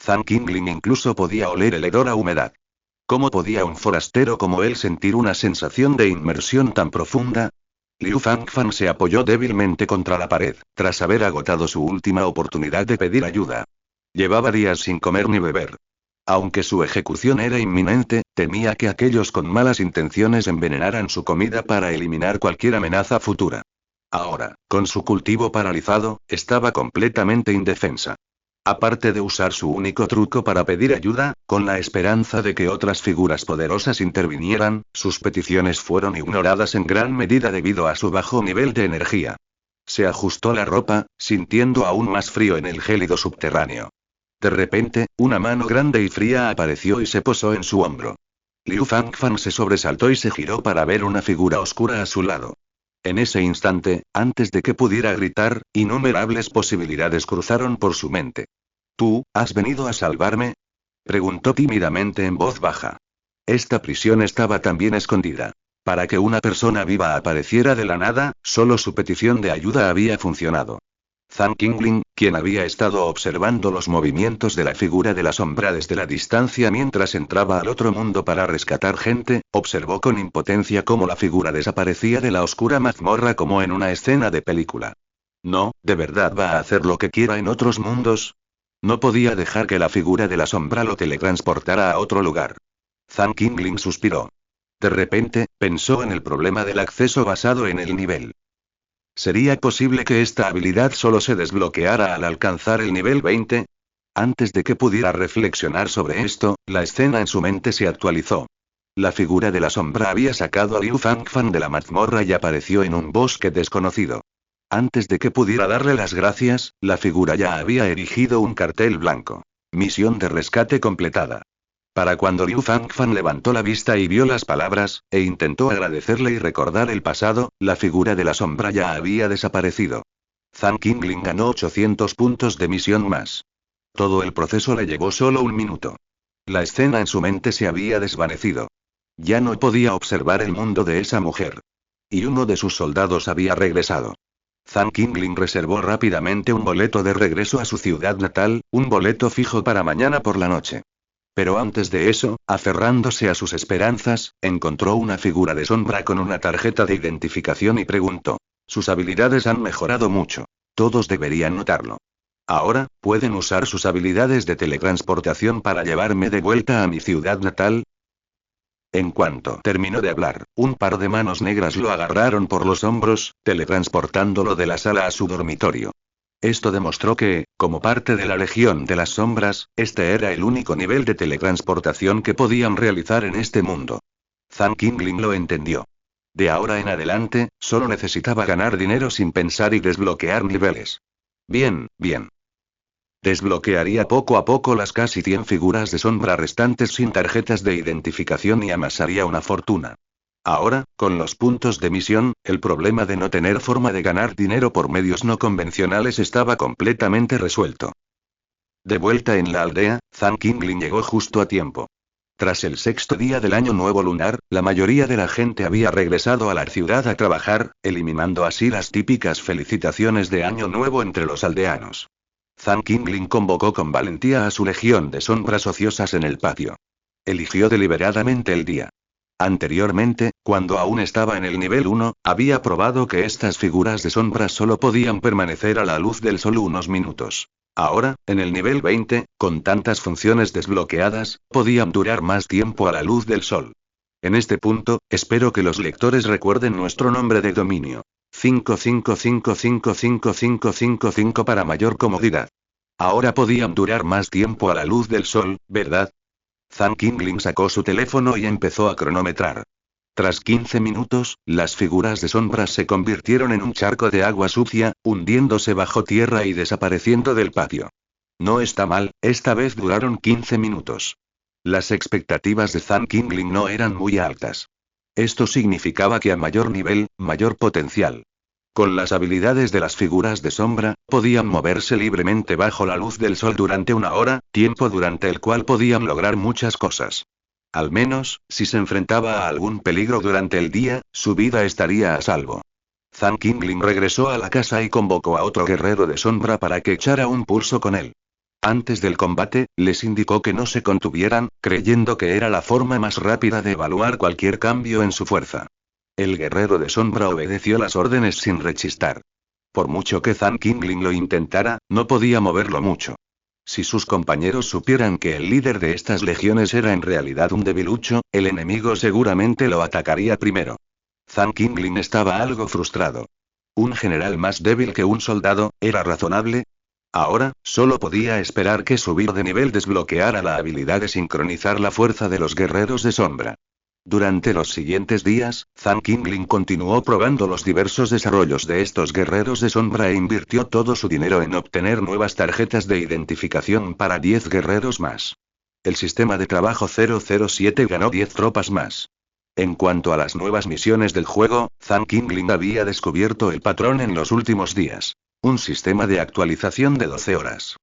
S1: Zan Qingling incluso podía oler el hedor a humedad. ¿Cómo podía un forastero como él sentir una sensación de inmersión tan profunda? Liu Fangfang se apoyó débilmente contra la pared, tras haber agotado su última oportunidad de pedir ayuda. Llevaba días sin comer ni beber. Aunque su ejecución era inminente, temía que aquellos con malas intenciones envenenaran su comida para eliminar cualquier amenaza futura. Ahora, con su cultivo paralizado, estaba completamente indefensa. Aparte de usar su único truco para pedir ayuda, con la esperanza de que otras figuras poderosas intervinieran, sus peticiones fueron ignoradas en gran medida debido a su bajo nivel de energía. Se ajustó la ropa, sintiendo aún más frío en el gélido subterráneo. De repente, una mano grande y fría apareció y se posó en su hombro. Liu Fangfang se sobresaltó y se giró para ver una figura oscura a su lado. En ese instante, antes de que pudiera gritar, innumerables posibilidades cruzaron por su mente. ¿Tú, has venido a salvarme? Preguntó tímidamente en voz baja. Esta prisión estaba tan bien escondida. Para que una persona viva apareciera de la nada, solo su petición de ayuda había funcionado. Zan Qingling, quien había estado observando los movimientos de la figura de la sombra desde la distancia mientras entraba al otro mundo para rescatar gente, observó con impotencia cómo la figura desaparecía de la oscura mazmorra como en una escena de película. No, ¿de verdad va a hacer lo que quiera en otros mundos? No podía dejar que la figura de la sombra lo teletransportara a otro lugar. Zan Qingling suspiró. De repente, pensó en el problema del acceso basado en el nivel. ¿Sería posible que esta habilidad solo se desbloqueara al alcanzar el nivel 20? Antes de que pudiera reflexionar sobre esto, la escena en su mente se actualizó. La figura de la sombra había sacado a Liu Fangfang de la mazmorra y apareció en un bosque desconocido. Antes de que pudiera darle las gracias, la figura ya había erigido un cartel blanco. Misión de rescate completada. Para cuando Liu Fangfang levantó la vista y vio las palabras, e intentó agradecerle y recordar el pasado, la figura de la sombra ya había desaparecido. Zan Qingling ganó 800 puntos de misión más. Todo el proceso le llevó solo un minuto. La escena en su mente se había desvanecido. Ya no podía observar el mundo de esa mujer. Y uno de sus soldados había regresado. Zan Qingling reservó rápidamente un boleto de regreso a su ciudad natal, un boleto fijo para mañana por la noche. Pero antes de eso, aferrándose a sus esperanzas, encontró una figura de sombra con una tarjeta de identificación y preguntó. Sus habilidades han mejorado mucho. Todos deberían notarlo. Ahora, ¿pueden usar sus habilidades de teletransportación para llevarme de vuelta a mi ciudad natal? En cuanto terminó de hablar, un par de manos negras lo agarraron por los hombros, teletransportándolo de la sala a su dormitorio. Esto demostró que, como parte de la Legión de las Sombras, este era el único nivel de teletransportación que podían realizar en este mundo. Zan Qingling lo entendió. De ahora en adelante, solo necesitaba ganar dinero sin pensar y desbloquear niveles. Bien, bien. Desbloquearía poco a poco las casi 100 figuras de sombra restantes sin tarjetas de identificación y amasaría una fortuna. Ahora, con los puntos de misión, el problema de no tener forma de ganar dinero por medios no convencionales estaba completamente resuelto. De vuelta en la aldea, Zan Qingling llegó justo a tiempo. Tras el 6º día del año nuevo lunar, la mayoría de la gente había regresado a la ciudad a trabajar, eliminando así las típicas felicitaciones de año nuevo entre los aldeanos. Zan Qingling convocó con valentía a su legión de sombras ociosas en el patio. Eligió deliberadamente el día. Anteriormente, cuando aún estaba en el nivel 1, había probado que estas figuras de sombras solo podían permanecer a la luz del sol unos minutos. Ahora, en el nivel 20, con tantas funciones desbloqueadas, podían durar más tiempo a la luz del sol. En este punto, espero que los lectores recuerden nuestro nombre de dominio. 55555555 para mayor comodidad. Ahora podían durar más tiempo a la luz del sol, ¿verdad? Zan Qingling sacó su teléfono y empezó a cronometrar. Tras 15 minutos, las figuras de sombras se convirtieron en un charco de agua sucia, hundiéndose bajo tierra y desapareciendo del patio. No está mal, esta vez duraron 15 minutos. Las expectativas de Zan Qingling no eran muy altas. Esto significaba que a mayor nivel, mayor potencial. Con las habilidades de las figuras de sombra, podían moverse libremente bajo la luz del sol durante una hora, Tiempo durante el cual podían lograr muchas cosas. Al menos, si se enfrentaba a algún peligro durante el día, su vida estaría a salvo. Zhang Qingling regresó a la casa y convocó a otro guerrero de sombra para que echara un pulso con él. Antes del combate, les indicó que no se contuvieran, creyendo que era la forma más rápida de evaluar cualquier cambio en su fuerza. El guerrero de sombra obedeció las órdenes sin rechistar. Por mucho que Zhang Qingling lo intentara, no podía moverlo mucho. Si sus compañeros supieran que el líder de estas legiones era en realidad un debilucho, el enemigo seguramente lo atacaría primero. Zhang Qingling estaba algo frustrado. ¿Un general más débil que un soldado, era razonable? Ahora, solo podía esperar que subir de nivel desbloqueara la habilidad de sincronizar la fuerza de los guerreros de sombra. Durante los siguientes días, Zhang Qingling continuó probando los diversos desarrollos de estos guerreros de sombra e invirtió todo su dinero en obtener nuevas tarjetas de identificación para 10 guerreros más. El sistema de trabajo 007 ganó 10 tropas más. En cuanto a las nuevas misiones del juego, Zhang Qingling había descubierto el patrón en los últimos días. Un sistema de actualización de 12 horas.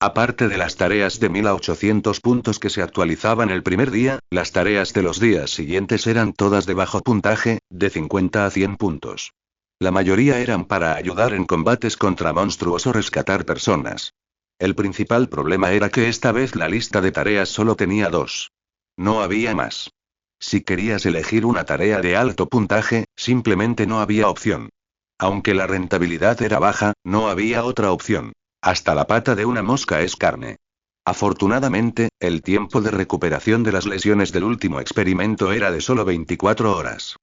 S1: Aparte de las tareas de 1800 puntos que se actualizaban el primer día, las tareas de los días siguientes eran todas de bajo puntaje, de 50 a 100 puntos. La mayoría eran para ayudar en combates contra monstruos o rescatar personas. El principal problema era que esta vez la lista de tareas solo tenía 2. No había más. Si querías elegir una tarea de alto puntaje, simplemente no había opción. Aunque la rentabilidad era baja, no había otra opción. Hasta la pata de una mosca es carne. Afortunadamente, el tiempo de recuperación de las lesiones del último experimento era de solo 24 horas.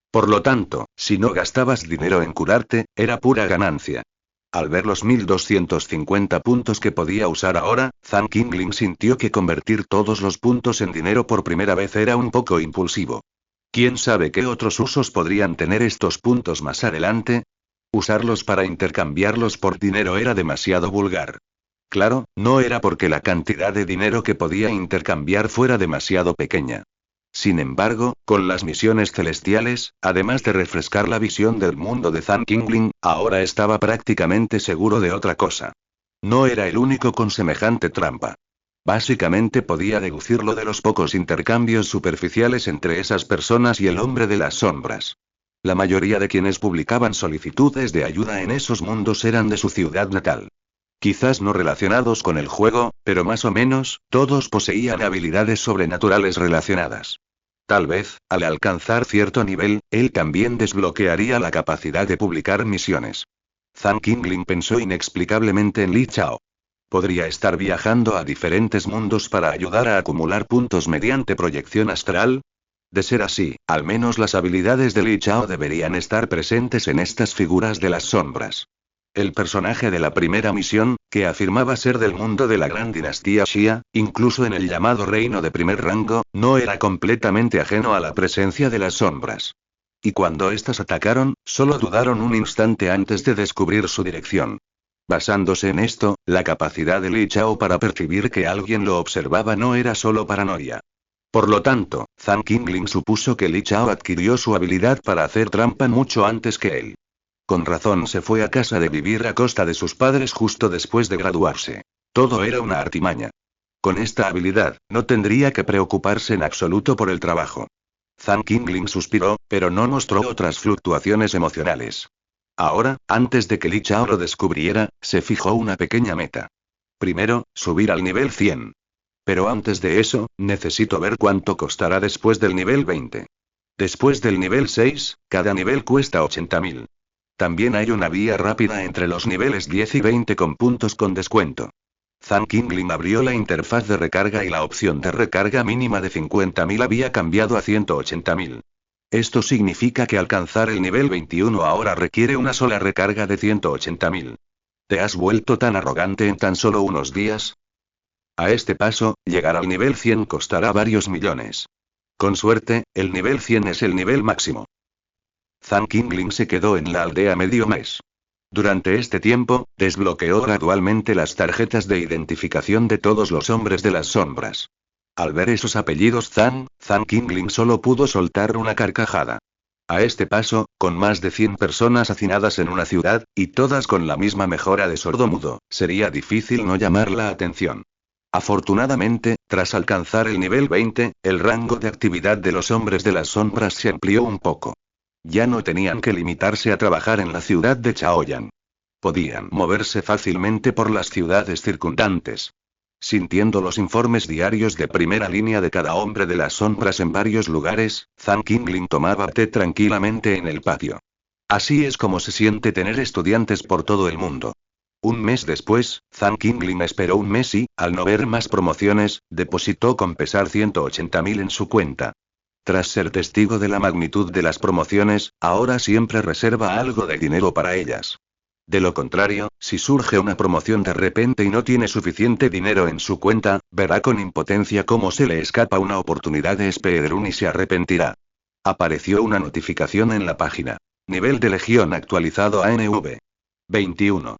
S1: Por lo tanto, si no gastabas dinero en curarte, era pura ganancia. Al ver los 1250 puntos que podía usar ahora, Zhang Qingling sintió que convertir todos los puntos en dinero por primera vez era un poco impulsivo. ¿Quién sabe qué otros usos podrían tener estos puntos más adelante? Usarlos para intercambiarlos por dinero era demasiado vulgar. Claro, no era porque la cantidad de dinero que podía intercambiar fuera demasiado pequeña. Sin embargo, con las misiones celestiales, además de refrescar la visión del mundo de Zhang Qingling, ahora estaba prácticamente seguro de otra cosa. No era el único con semejante trampa. Básicamente podía deducirlo de los pocos intercambios superficiales entre esas personas y el hombre de las sombras. La mayoría de quienes publicaban solicitudes de ayuda en esos mundos eran de su ciudad natal. Quizás no relacionados con el juego, pero más o menos, todos poseían habilidades sobrenaturales relacionadas. Tal vez, al alcanzar cierto nivel, él también desbloquearía la capacidad de publicar misiones. Zhang Qingling pensó inexplicablemente en Li Chao. ¿Podría estar viajando a diferentes mundos para ayudar a acumular puntos mediante proyección astral? De ser así, al menos las habilidades de Li Chao deberían estar presentes en estas figuras de las sombras. El personaje de la primera misión, que afirmaba ser del mundo de la gran dinastía Xia, incluso en el llamado reino de primer rango, no era completamente ajeno a la presencia de las sombras. Y cuando éstas atacaron, solo dudaron un instante antes de descubrir su dirección. Basándose en esto, la capacidad de Li Chao para percibir que alguien lo observaba no era solo paranoia. Por lo tanto, Zhang Qingling supuso que Li Chao adquirió su habilidad para hacer trampa mucho antes que él. Con razón se fue a casa de vivir a costa de sus padres justo después de graduarse. Todo era una artimaña. Con esta habilidad, no tendría que preocuparse en absoluto por el trabajo. Zhang Qingling suspiró, pero no mostró otras fluctuaciones emocionales. Ahora, antes de que Li Chao lo descubriera, se fijó una pequeña meta. Primero, subir al nivel 100. Pero antes de eso, necesito ver cuánto costará después del nivel 20. Después del nivel 6, cada nivel cuesta 80.000. También hay una vía rápida entre los niveles 10 y 20 con puntos con descuento. Zhang Qingling abrió la interfaz de recarga y la opción de recarga mínima de 50.000 había cambiado a 180.000. Esto significa que alcanzar el nivel 21 ahora requiere una sola recarga de 180.000. ¿Te has vuelto tan arrogante en tan solo unos días? A este paso, llegar al nivel 100 costará varios millones. Con suerte, el nivel 100 es el nivel máximo. Zhang Qingling se quedó en la aldea medio mes. Durante este tiempo, desbloqueó gradualmente las tarjetas de identificación de todos los hombres de las sombras. Al ver esos apellidos Zhang Qingling solo pudo soltar una carcajada. A este paso, con más de 100 personas hacinadas en una ciudad, y todas con la misma mejora de sordomudo, sería difícil no llamar la atención. Afortunadamente, tras alcanzar el nivel 20, el rango de actividad de los hombres de las sombras se amplió un poco. Ya no tenían que limitarse a trabajar en la ciudad de Chaoyan. Podían moverse fácilmente por las ciudades circundantes. Sintiendo los informes diarios de primera línea de cada hombre de las sombras en varios lugares, Zhang Qingling tomaba té tranquilamente en el patio. Así es como se siente tener estudiantes por todo el mundo. Un mes después, Zhang Qingling esperó un mes y, al no ver más promociones, depositó con pesar 180.000 en su cuenta. Tras ser testigo de la magnitud de las promociones, ahora siempre reserva algo de dinero para ellas. De lo contrario, si surge una promoción de repente y no tiene suficiente dinero en su cuenta, verá con impotencia cómo se le escapa una oportunidad de speedrun y se arrepentirá. Apareció una notificación en la página. Nivel de Legión actualizado a NV 21.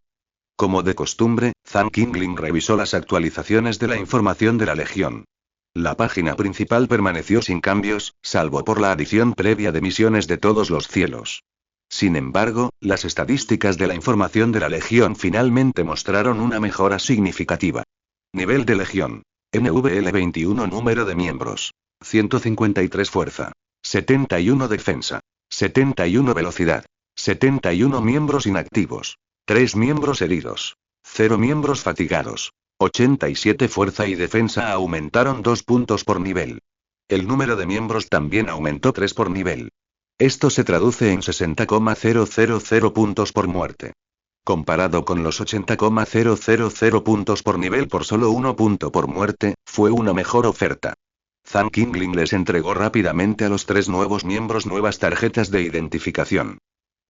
S1: Como de costumbre, Zhang Qingling revisó las actualizaciones de la información de la Legión. La página principal permaneció sin cambios, salvo por la adición previa de misiones de todos los cielos. Sin embargo, las estadísticas de la información de la Legión finalmente mostraron una mejora significativa. Nivel de Legión. NVL 21 número de miembros. 153 fuerza. 71 defensa. 71 velocidad. 71 miembros inactivos. 3 miembros heridos. 0 miembros fatigados. 87 fuerza y defensa aumentaron 2 puntos por nivel. El número de miembros también aumentó 3 por nivel. Esto se traduce en 60,000 puntos por muerte. Comparado con los 80,000 puntos por nivel por solo 1 punto por muerte, fue una mejor oferta. Zhang Qingling les entregó rápidamente a los 3 nuevos miembros nuevas tarjetas de identificación.